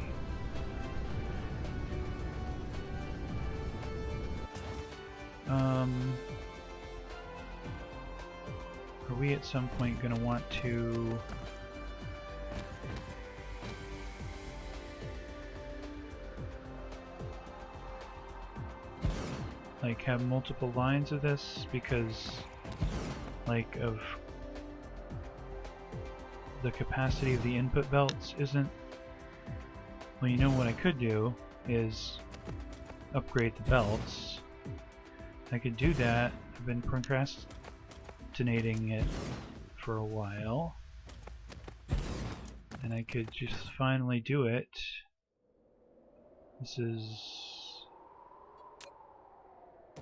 Are we at some point gonna want to? Like have multiple lines of this because like of the capacity of the input belts isn't. Well, you know what I could do is upgrade the belts. I could do that. I've been procrastinating it for a while, and I could just finally do it. This is.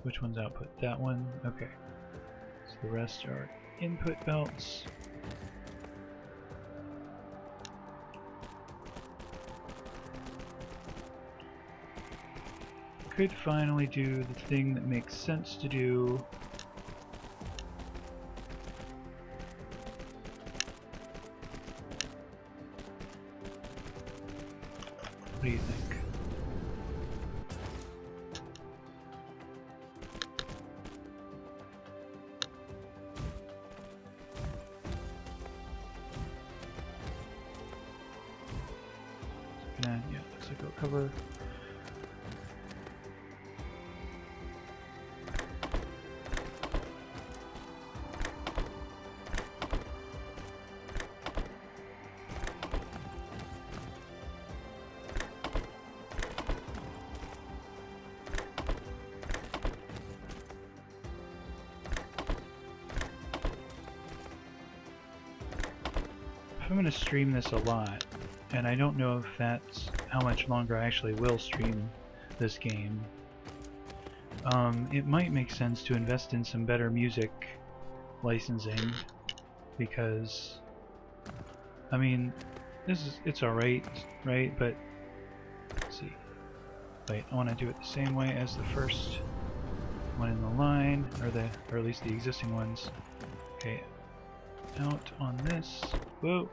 Which one's output? That one? Okay. So the rest are input belts. Could finally do the thing that makes sense to do. What do you think? Yeah, looks like it'll cover. I'm going to stream this a lot, and I don't know if that's how much longer I actually will stream this game. It might make sense to invest in some better music licensing, because I mean, it's alright, right? But let's see. Wait, I want to do it the same way as the first one in the line, or at least the existing ones. Okay, out on this. Whoa.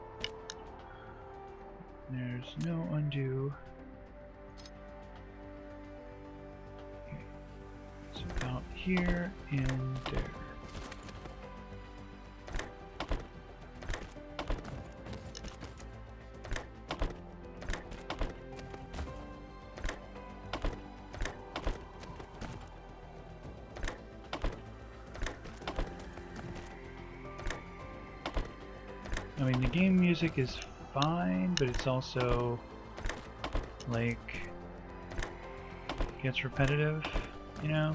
There's no undo. Okay. So out here and there. I mean, the game music is fine, but it's also like gets repetitive, you know.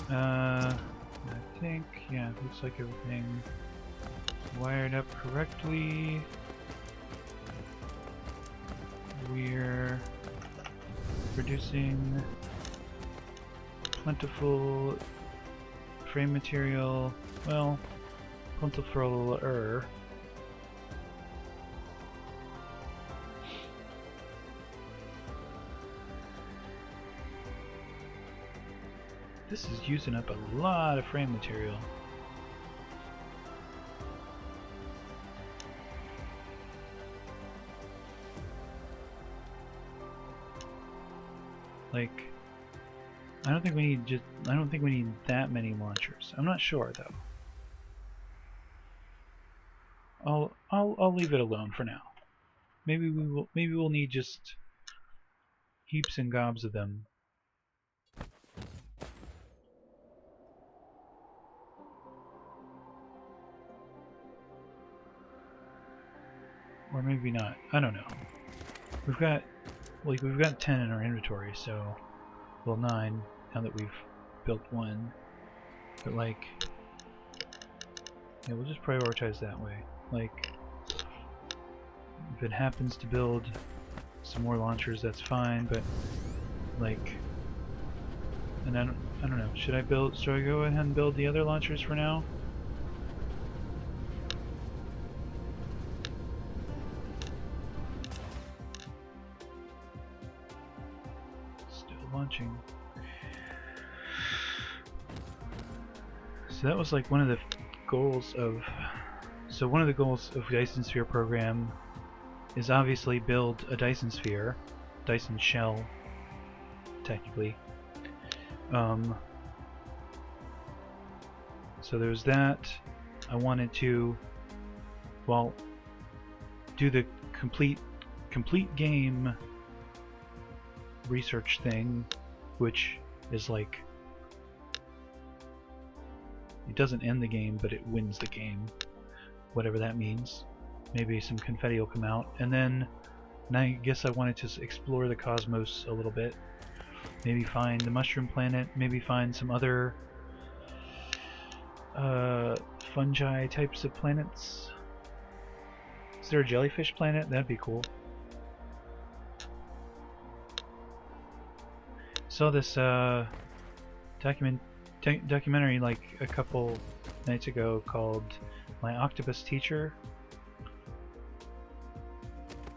I think, yeah, looks like everything wired up correctly. We're producing plentiful frame material. Well, plentiful-er. This is using up a lot of frame material. Like, I don't think we need that many launchers. I'm not sure though. I'll leave it alone for now. Maybe we'll need just heaps and gobs of them. Or maybe not. I don't know. We've got 10 in our inventory, so well 9 now that we've built one. But like, yeah, we'll just prioritize that way. Like, if it happens to build some more launchers, that's fine, but Like, and I don't know. Should I go ahead and build the other launchers for now? Still launching. So that was like one of the goals of. So one of the goals of the Dyson Sphere program is obviously build a Dyson Sphere, Dyson shell, technically. So there's that. I wanted to, well, do the complete game research thing, which is like, it doesn't end the game, but it wins the game, whatever that means. Maybe some confetti will come out, and then I guess I wanted to explore the cosmos a little bit. Maybe find the mushroom planet, maybe find some other fungi types of planets. Is there a jellyfish planet? That'd be cool. Saw this documentary like a couple nights ago called My Octopus Teacher.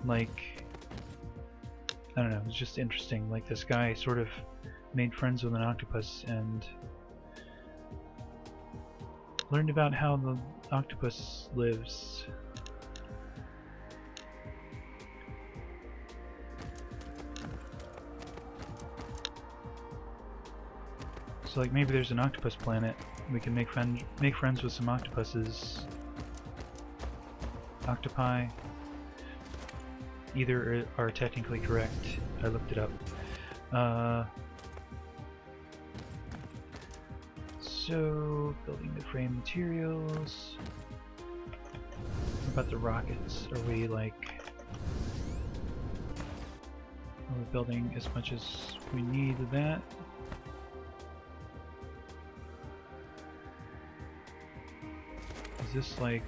Like, I don't know, it was just interesting. Like, this guy sort of made friends with an octopus and learned about how the octopus lives. So like, maybe there's an octopus planet. We can make friends with some octopuses. Octopi. Either are technically correct. I looked it up. So, building the frame materials. What about the rockets? Are we building as much as we need of that? Is this like,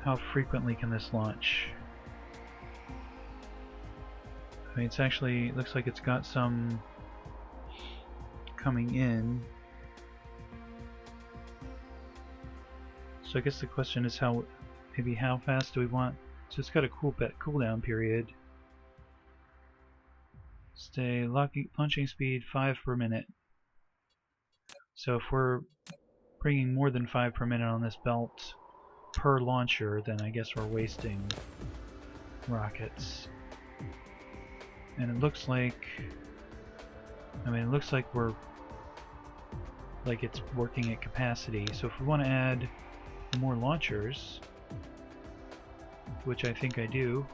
how frequently can this launch? I mean, it's actually, it looks like it's got some coming in. So I guess the question is how fast do we want? So it's got a cooldown period. Stay launching speed 5 per minute. So if we're bringing more than 5 per minute on this belt per launcher, then I guess we're wasting rockets. And it looks like, I mean, it looks like it's working at capacity. So if we want to add more launchers, which I think I do,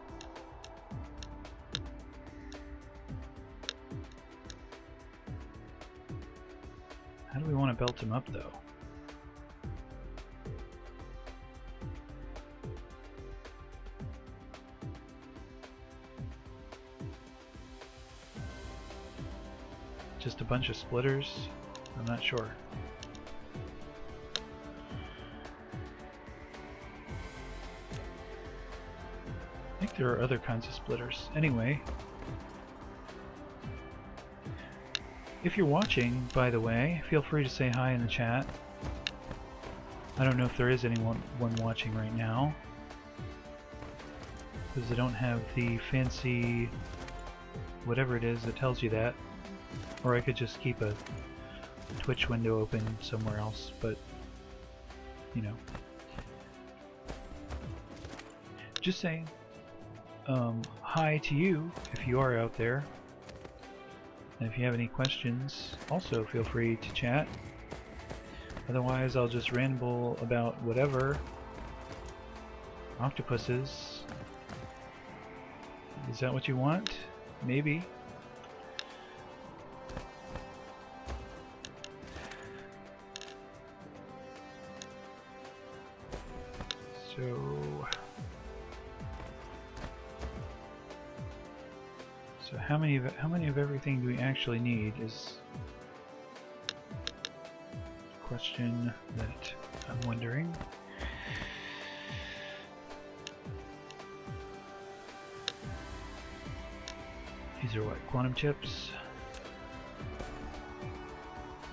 how do we want to belt them up though? Just a bunch of splitters? I'm not sure. I think there are other kinds of splitters. Anyway, if you're watching, by the way, feel free to say hi in the chat. I don't know if there is anyone watching right now, because I don't have the fancy whatever it is that tells you that. Or I could just keep a Twitch window open somewhere else, but, you know. Just saying. Hi to you, if you are out there. And if you have any questions, also feel free to chat. Otherwise, I'll just ramble about whatever. Octopuses. Is that what you want? Maybe. So how many of everything do we actually need is a question that I'm wondering. These are what, quantum chips?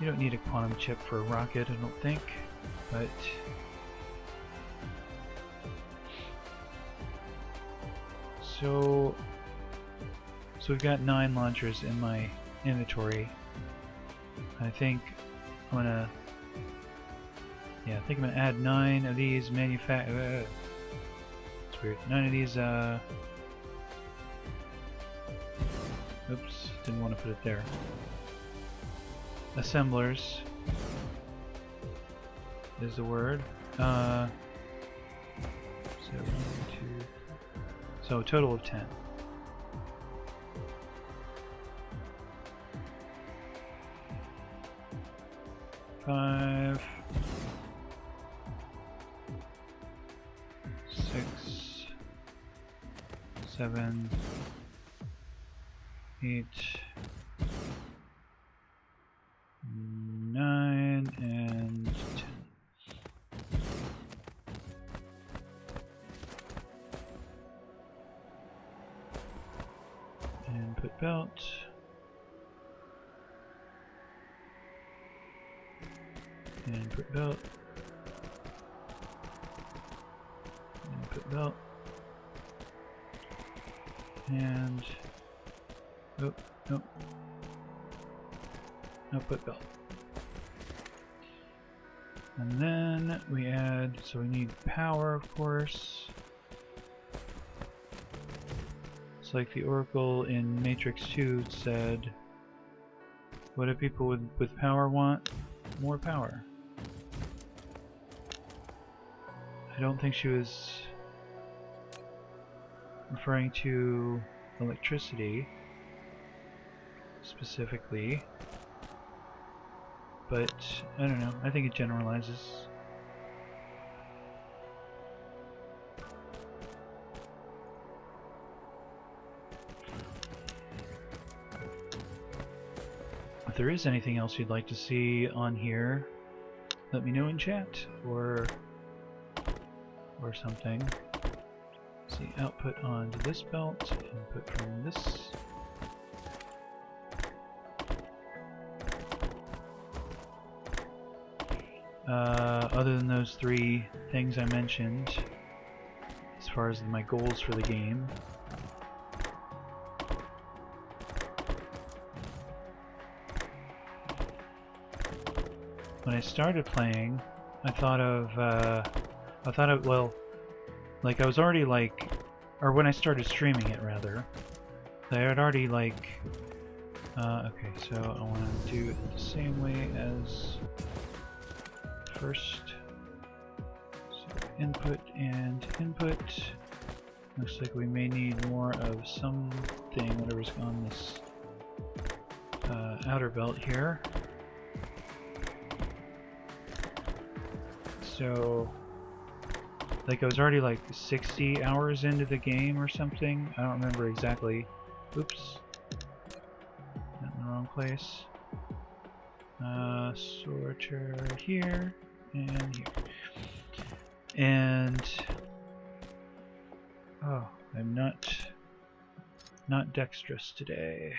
You don't need a quantum chip for a rocket, I don't think, but so we've got 9 launchers in my inventory. I think I'm gonna add 9 of these it's weird. 9 of these oops, didn't want to put it there. Assemblers is the word. So a total of 10. Five, 6, 7, 8, 9, and 10. Input belt. Input belt. Input belt. And oh, no. Output belt. And then we add, so we need power, of course. It's like the Oracle in Matrix 2 said, what do people with power want? More power. I don't think she was referring to electricity specifically, but I don't know, I think it generalizes. If there is anything else you'd like to see on here, let me know in chat or something. See, output onto this belt, input from this. Other than those 3 things I mentioned, as far as my goals for the game, when I started playing, I thought of, well, like I was already like, or when I started streaming it rather, I had already like, okay, so I want to do it the same way as first. So input and input. Looks like we may need more of something, whatever's on this outer belt here. So, like I was already like 60 hours into the game or something. I don't remember exactly. Oops. Not in the wrong place. Sorter here and here. And oh, I'm not dexterous today.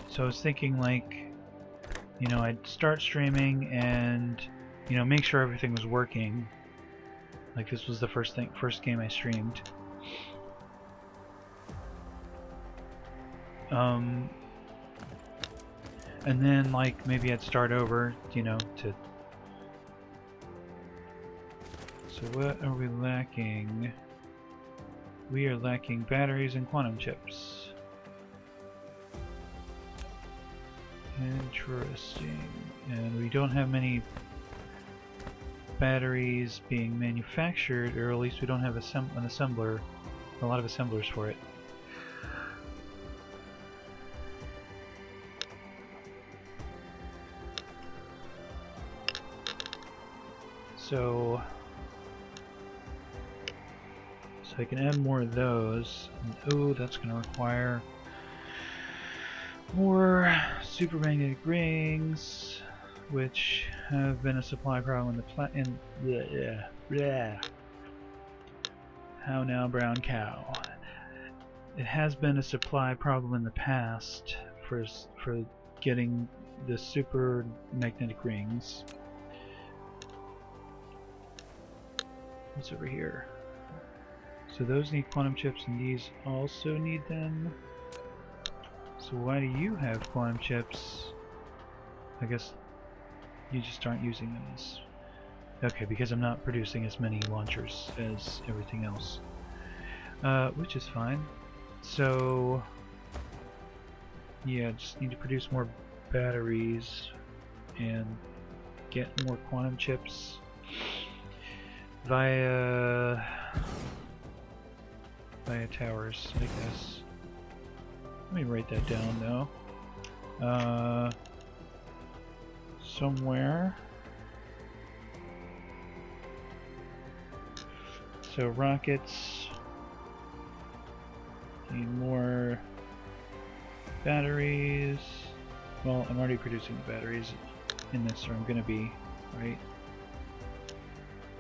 So I was thinking, like, you know, I'd start streaming and, you know, make sure everything was working. Like this was the first game I streamed. And then, like, maybe I'd start over, you know, to... So what are we lacking? We are lacking batteries and quantum chips. Interesting. And we don't have many batteries being manufactured, or at least we don't have a lot of assemblers for it. So I can add more of those. And, oh, that's going to require more super magnetic rings, which have been a supply problem in the How now, brown cow? It has been a supply problem in the past for getting the super magnetic rings. What's over here? So those need quantum chips, and these also need them. So why do you have quantum chips? I guess you just aren't using them as... Okay, because I'm not producing as many launchers as everything else. Which is fine. So... yeah, just need to produce more batteries and get more quantum chips via towers, I guess. Let me write that down though. Somewhere. So rockets need more batteries. Well, I'm already producing the batteries in this, or I'm gonna be, right?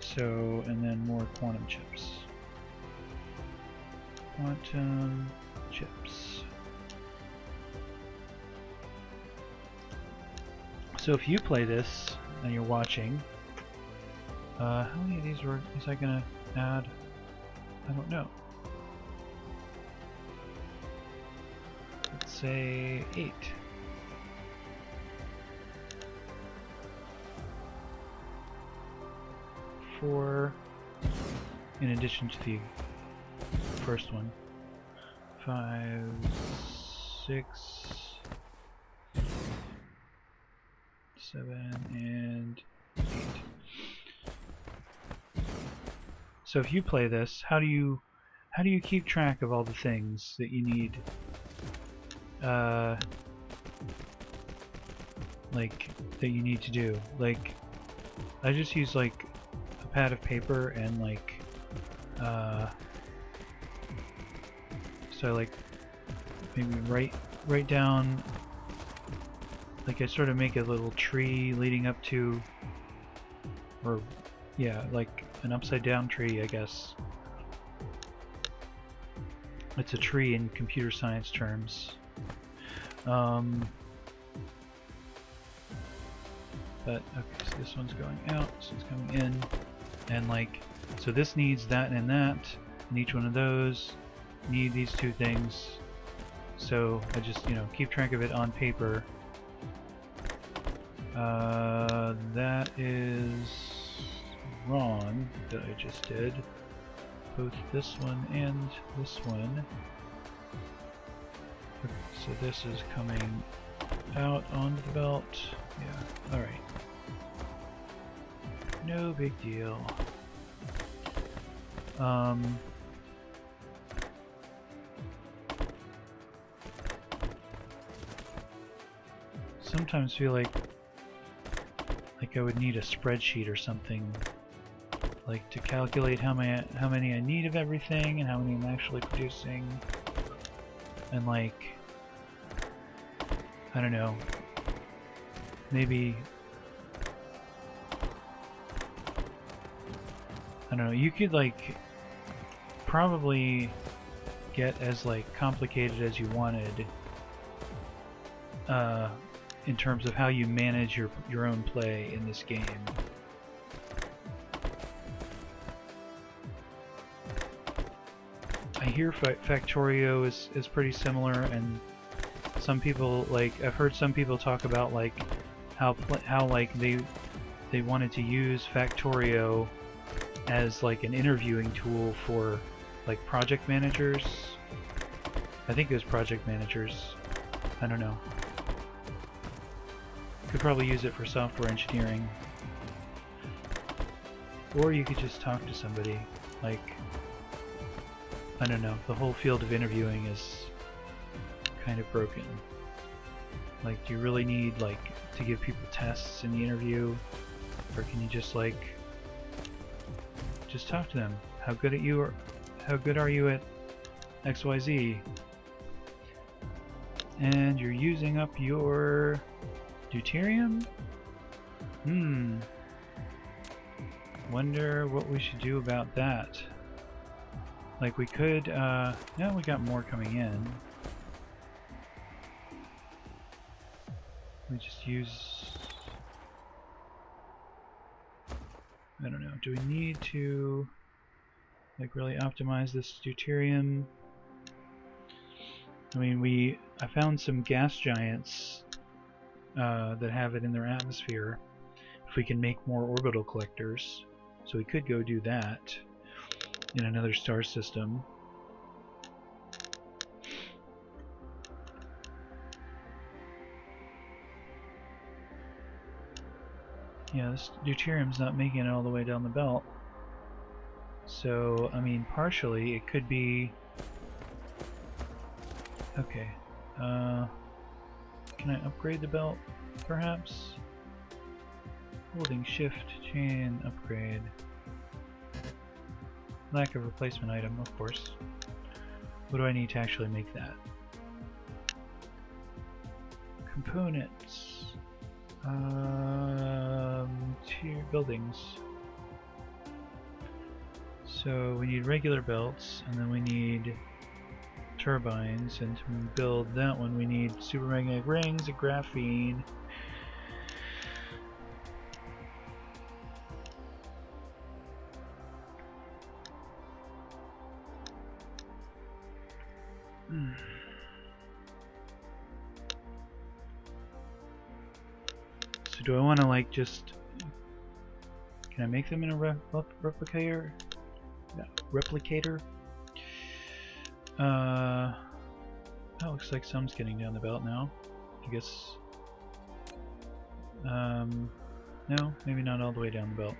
So, and then more quantum chips. Quantum chips. So if you play this and you're watching, how many of these is I gonna add? I don't know. Let's say 8. In addition to the first one. 5, 6, 7, and 8. So if you play this, how do you keep track of all the things that you need? Like that you need to do. Like, I just use like a pad of paper and like so like maybe write down, like I sort of make a little tree leading up to, or yeah, like an upside down tree, I guess. It's a tree in computer science terms. But okay, so this one's going out, this one's coming in, and like, so this needs that and that, and each one of those need these two things. So I just, you know, keep track of it on paper. That is wrong that I just did. Both this one and this one. Okay, so this is coming out onto the belt. Yeah, alright. No big deal. Sometimes feel like I would need a spreadsheet or something, like to calculate how many I need of everything and how many I'm actually producing, and like, I don't know, maybe, I don't know, you could like probably get as like complicated as you wanted in terms of how you manage your own play in this game. I hear Factorio is pretty similar, and some people, like, I've heard some people talk about like how like they wanted to use Factorio as like an interviewing tool for like project managers. I think it was project managers. I don't know. Could probably use it for software engineering. Or you could just talk to somebody. Like, I don't know, the whole field of interviewing is kind of broken. Like, do you really need like to give people tests in the interview? Or can you just like just talk to them? How good are you at XYZ? And you're using up your deuterium? Wonder what we should do about that. Like we could, now we got more coming in. We just use, I don't know, do we need to like really optimize this deuterium? I mean, I found some gas giants that have it in their atmosphere. If we can make more orbital collectors, so we could go do that in another star system. Yeah, this deuterium's not making it all the way down the belt. So, I mean, partially it could be... Okay. Can I upgrade the belt, perhaps? Holding shift, chain, upgrade. Lack of replacement item, of course. What do I need to actually make that? Components. Tier buildings. So we need regular belts, and then we need turbines, and to build that one we need supermagnetic rings and graphene. So do I want to like just... Can I make them in a replicator? No, replicator? That looks like some's getting down the belt now. I guess... no, maybe not all the way down the belt.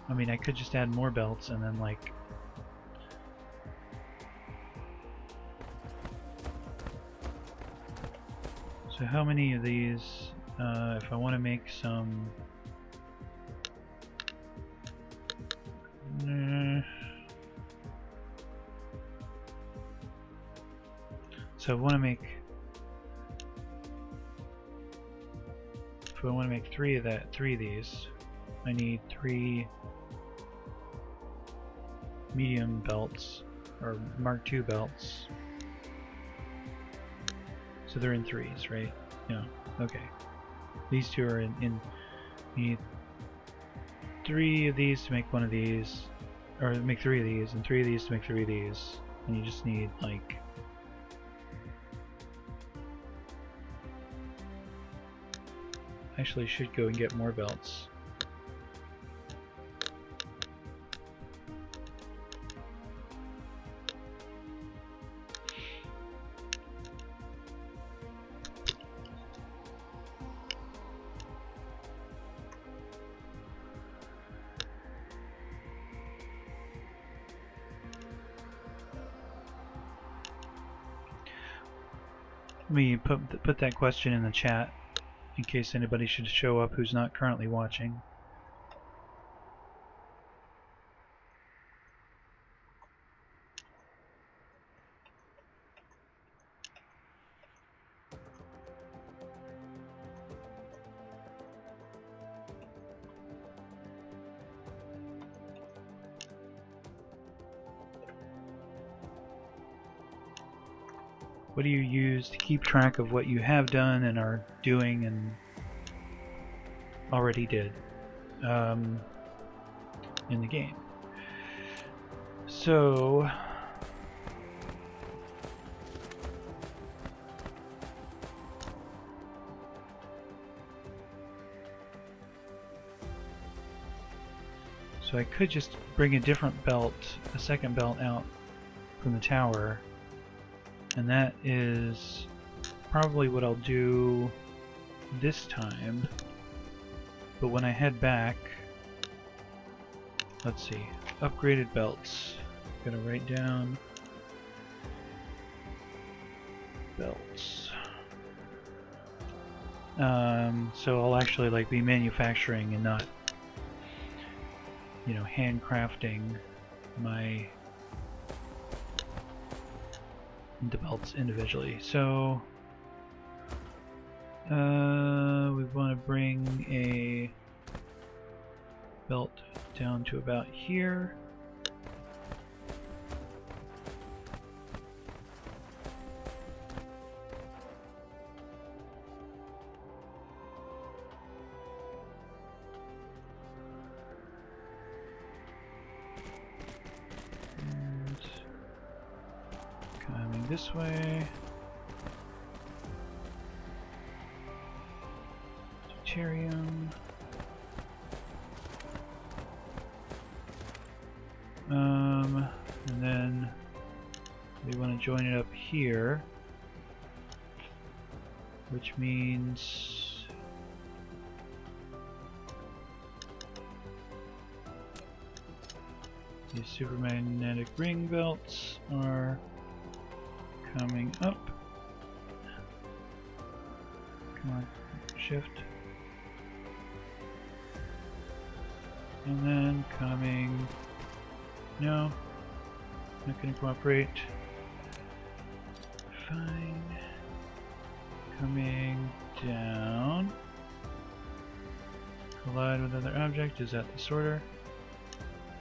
I mean, I could just add more belts and then like... So how many of these, if I want to make some... So I want to make... If I want to make three of these, I need 3 medium belts, or Mark II belts. So they're in 3s, right? Yeah, okay. These two are in you need 3 of these to make one of these, or make 3 of these, and 3 of these to make 3 of these. And you just need, like... Actually should go and get more belts. Let me put that question in the chat in case anybody should show up who's not currently watching. What do you use to keep track of what you have done and are doing and already did in the game? So I could just bring a different belt, a second belt out from the tower. And that is probably what I'll do this time. But when I head back, let's see, upgraded belts. Gonna write down belts. So I'll actually like be manufacturing and not, you know, handcrafting the belts individually. So We want to bring a belt down to about here. And coming this way. Deuterium. And then we want to join it up here, which means these supermagnetic ring belts are coming up. Come on, shift. And then coming, no, not going to cooperate. Fine. Coming down. Collide with other object. Is that the sorter?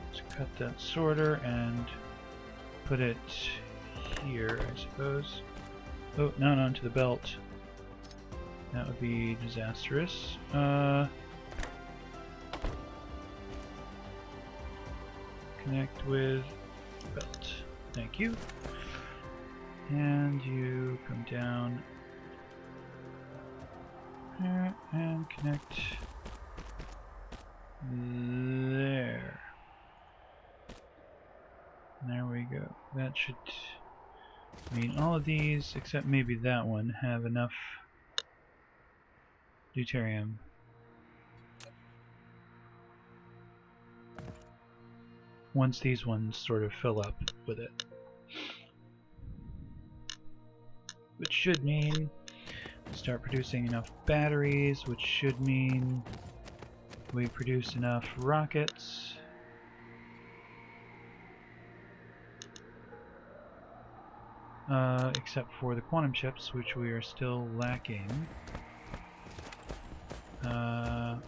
Let's cut that sorter and put it here, I suppose. Oh, not onto the belt. That would be disastrous. Connect with belt. Thank you. And you come down there and connect there. There we go. That should mean all of these, except maybe that one, have enough deuterium. Once these ones sort of fill up with it. Which should mean start producing enough batteries, which should mean we produce enough rockets. Except for the quantum chips, which we are still lacking.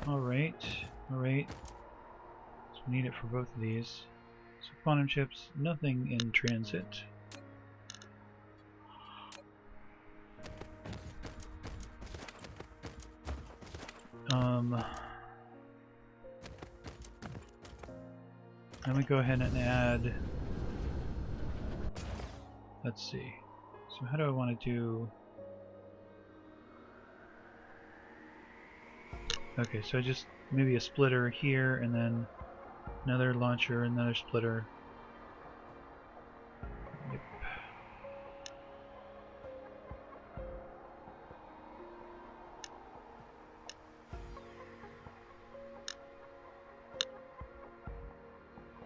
Alright. So we need it for both of these. So quantum chips, nothing in transit. Let me go ahead and add, let's see, so how do I want to do, okay, so just maybe a splitter here and then another launcher, another splitter. Yep.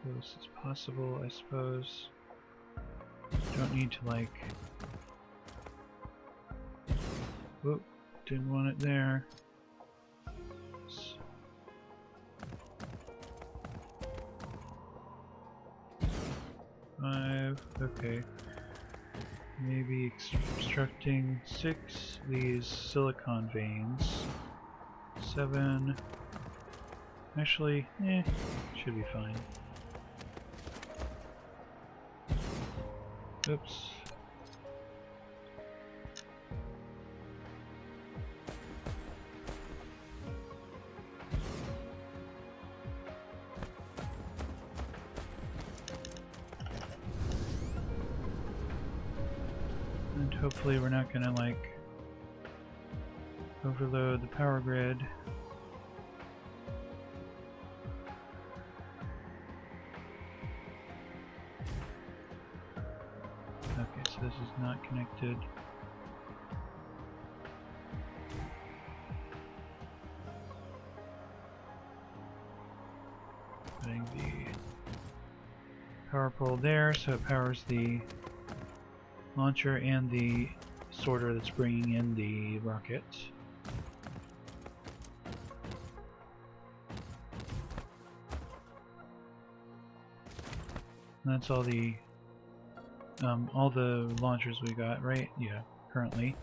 Close as possible, I suppose. Don't need to like. Whoop, didn't want it there. 5, okay. Maybe extracting 6 these silicon veins. 7. Actually, should be fine. Oops. And hopefully we're not gonna like overload the power grid. Okay, so this is not connected. Putting the power pole there so it powers the launcher and the sorter that's bringing in the rocket. And that's all the launchers we got, right? Yeah, currently.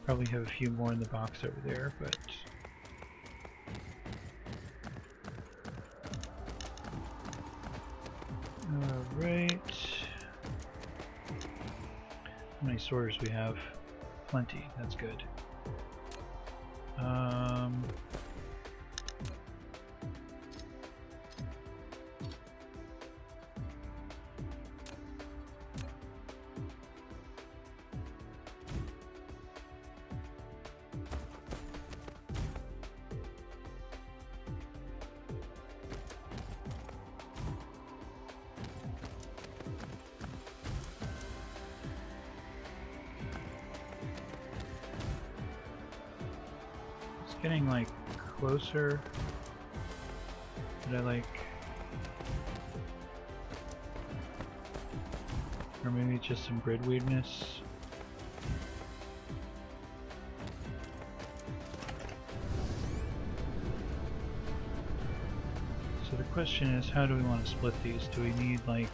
Probably have a few more in the box over there, but alright. How many sorters we have? Plenty, that's good. Getting like closer, but I like, or maybe just some grid weirdness. So the question is, how do we want to split these? Do we need like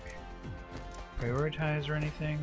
prioritize or anything?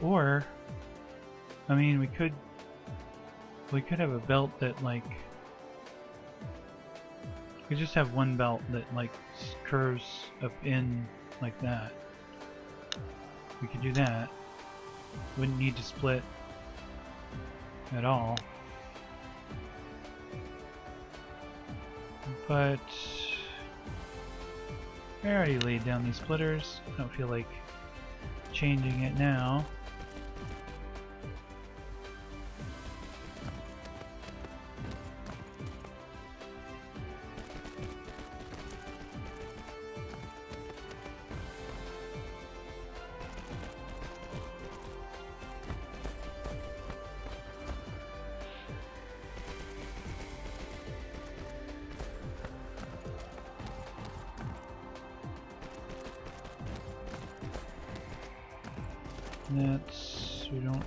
Or, I mean, we could have a belt that like, we just have one belt that like curves up in like that. We could do that. Wouldn't need to split at all. But I already laid down these splitters. I don't feel like changing it now. That's, we don't,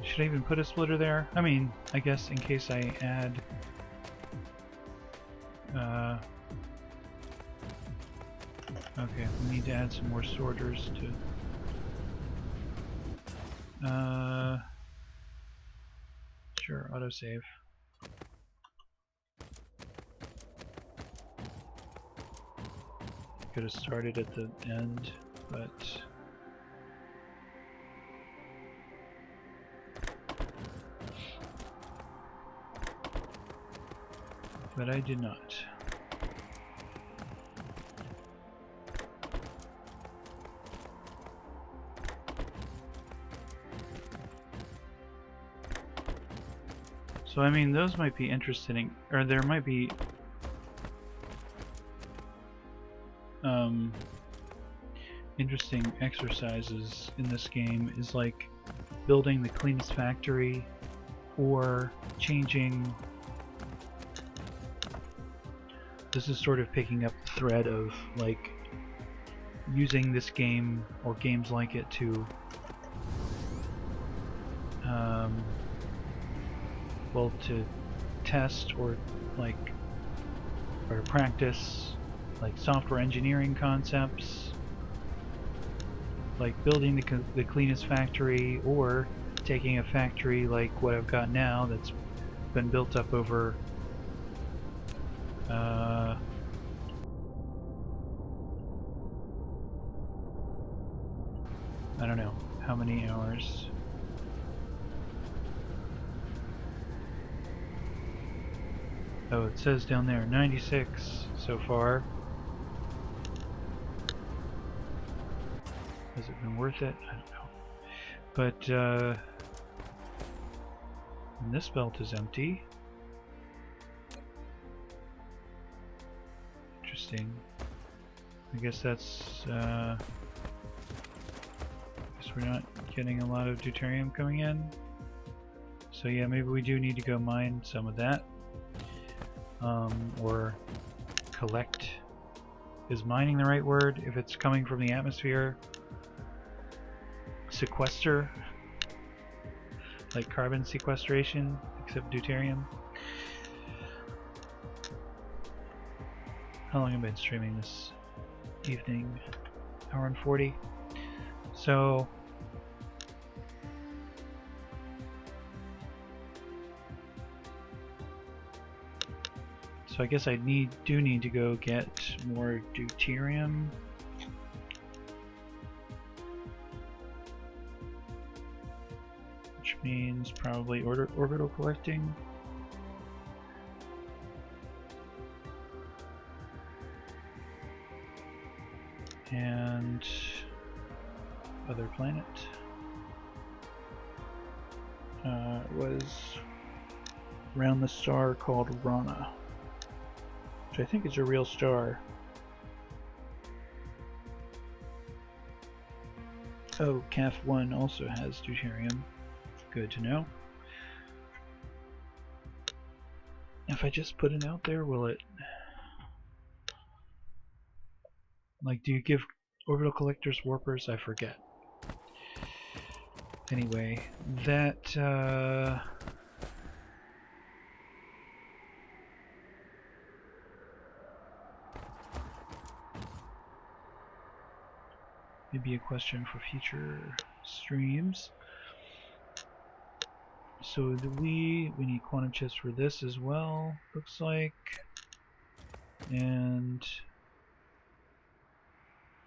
should I even put a splitter there? I mean, I guess in case I add okay, we need to add some more sorters to sure, autosave. Could have started at the end, but I did not. So I mean, those might be interesting, or there might be interesting exercises in this game, is like building the cleanest factory or changing. This is sort of picking up the thread of like using this game or games like it to well, to test or like, or to practice like software engineering concepts, like building the cleanest factory, or taking a factory like what I've got now that's been built up over I don't know how many hours. Oh, it says down there 96 so far. Has it been worth it? I don't know. But and this belt is empty. interesting. I guess that's I guess we're not getting a lot of deuterium coming in. So yeah, maybe we do need to go mine some of that. Or collect. Is mining the right word? If it's coming from the atmosphere. Sequester. Like carbon sequestration, except deuterium. How long have I been streaming this evening? Hour and 40. So I guess I do need to go get more deuterium. Which means probably orbital collecting. And other planet. It was around the star called Rana, which I think is a real star. Oh, CAF 1 also has deuterium. Good to know. If I just put it out there, will it... Like, do you give orbital collectors warpers? I forget. Anyway, that... maybe a question for future streams. So we need quantum chips for this as well, looks like. And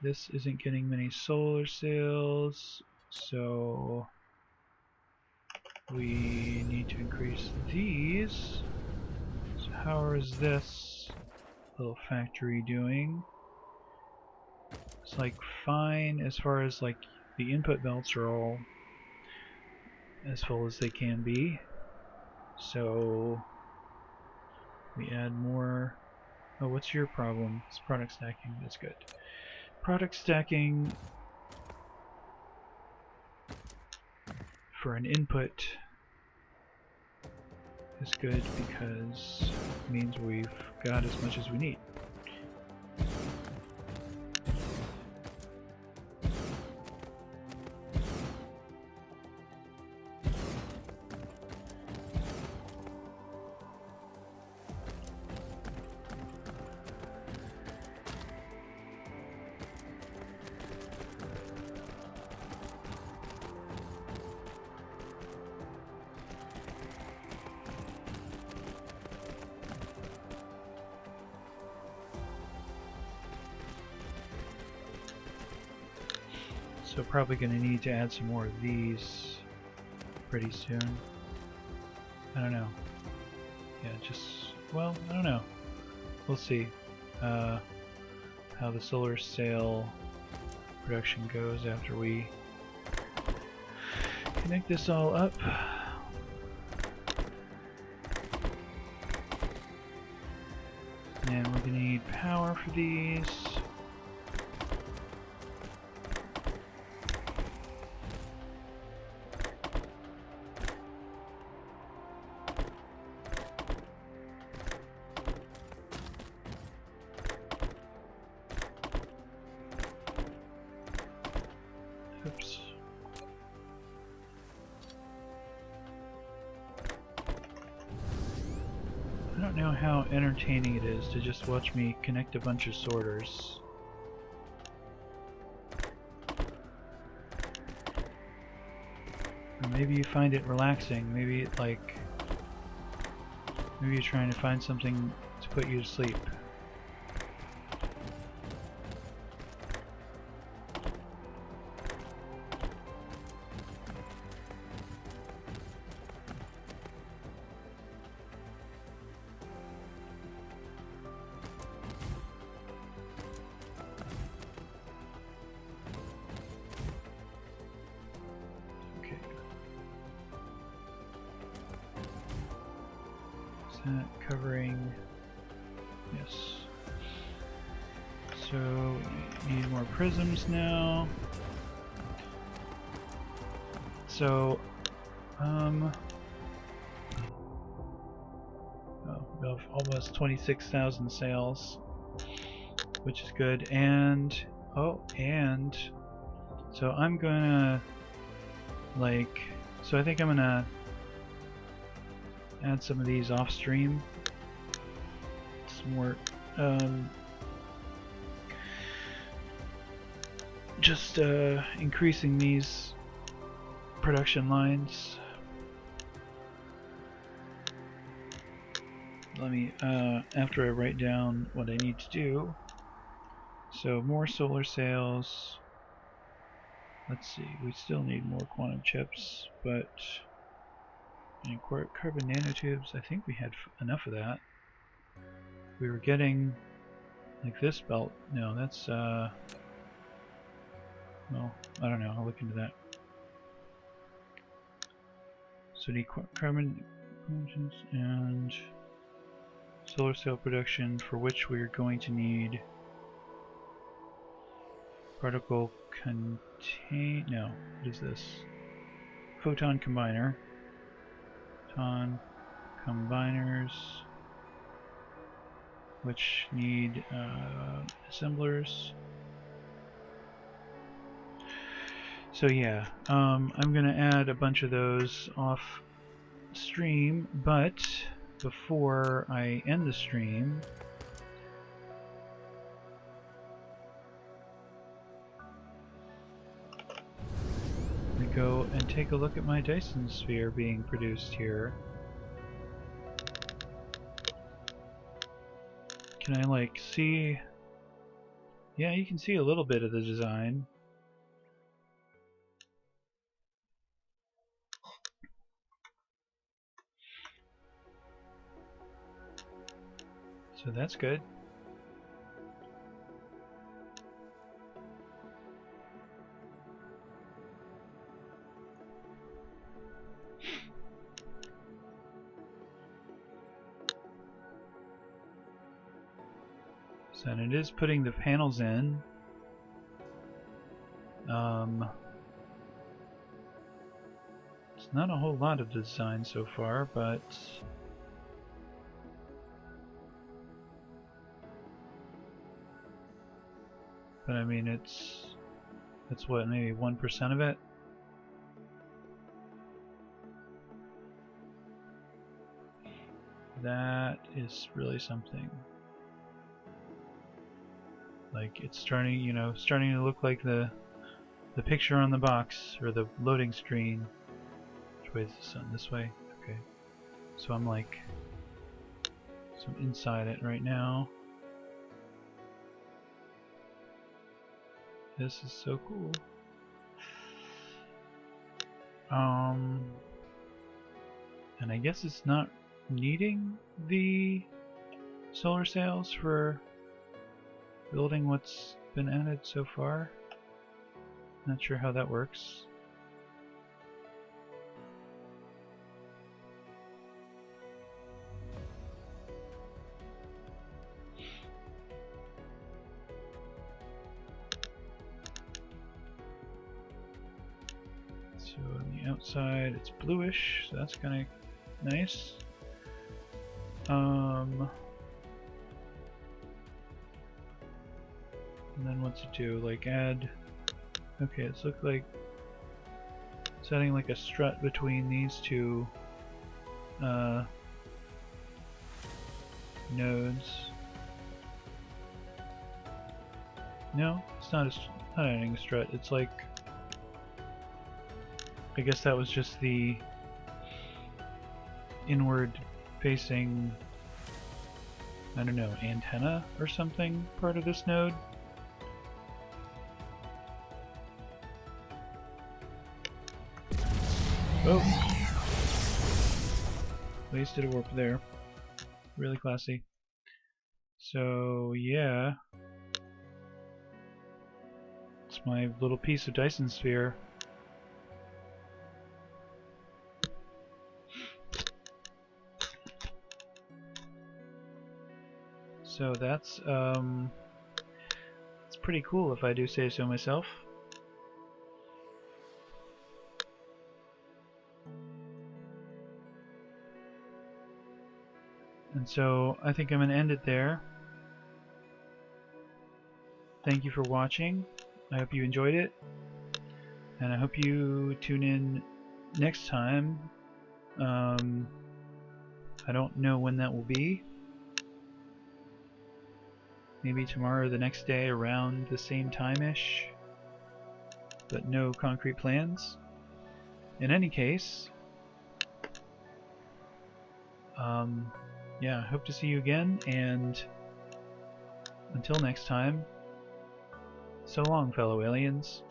this isn't getting many solar sails, so we need to increase these. So how is this little factory doing? It's like fine as far as like the input belts are all as full as they can be. So we add more. Oh, what's your problem? It's product stacking. That's good. Product stacking for an input is good because it means we've got as much as we need. So probably going to need to add some more of these pretty soon. I don't know. Yeah, just, well, I don't know. We'll see how the solar sail production goes after we connect this all up. And we're going to need power for these. Oops. I don't know how entertaining it is to just watch me connect a bunch of sorters. Or maybe you find it relaxing, maybe it like... maybe you're trying to find something to put you to sleep. That covering, yes. So we need more prisms now. So, oh, we have almost 26,000 sales, which is good. And so I'm gonna so I think I'm gonna add some of these off stream. Some more, just increasing these production lines. Let me, after I write down what I need to do. So more solar sails. Let's see, we still need more quantum chips, but and carbon nanotubes, I think we had enough of that. We were getting like this belt. No, that's well, I don't know, I'll look into that. So the carbon and solar cell production, for which we are going to need particle no, what is this? Photon combiner. Photon combiners, which need assemblers. So yeah, I'm gonna add a bunch of those off stream, but before I end the stream, we go and take a look at my Dyson sphere being produced here. Can I like see? Yeah, you can see a little bit of the design. So that's good. So, and it is putting the panels in. It's not a whole lot of design so far, but I mean it's what, maybe 1% of it. That is really something. Like it's starting, you know, starting to look like the picture on the box or the loading screen. Which way is the sun? This way? Okay. So I'm like, so I'm inside it right now. This is so cool. And I guess it's not needing the solar sails for building what's been added so far. Not sure how that works. So on the outside it's bluish, so that's kind of nice. And then what's it do? Like add. Okay, it's look like setting like a strut between these two nodes. No, it's not adding a strut. It's like, I guess that was just the inward facing, I don't know, antenna or something part of this node. Oh! Wasted a warp there. Really classy. So, yeah. It's my little piece of Dyson sphere. So that's, pretty cool if I do say so myself. And so I think I'm going to end it there. Thank you for watching. I hope you enjoyed it. And I hope you tune in next time. I don't know when that will be. Maybe tomorrow or the next day around the same time-ish. But no concrete plans. In any case, yeah, hope to see you again, and until next time, so long, fellow aliens.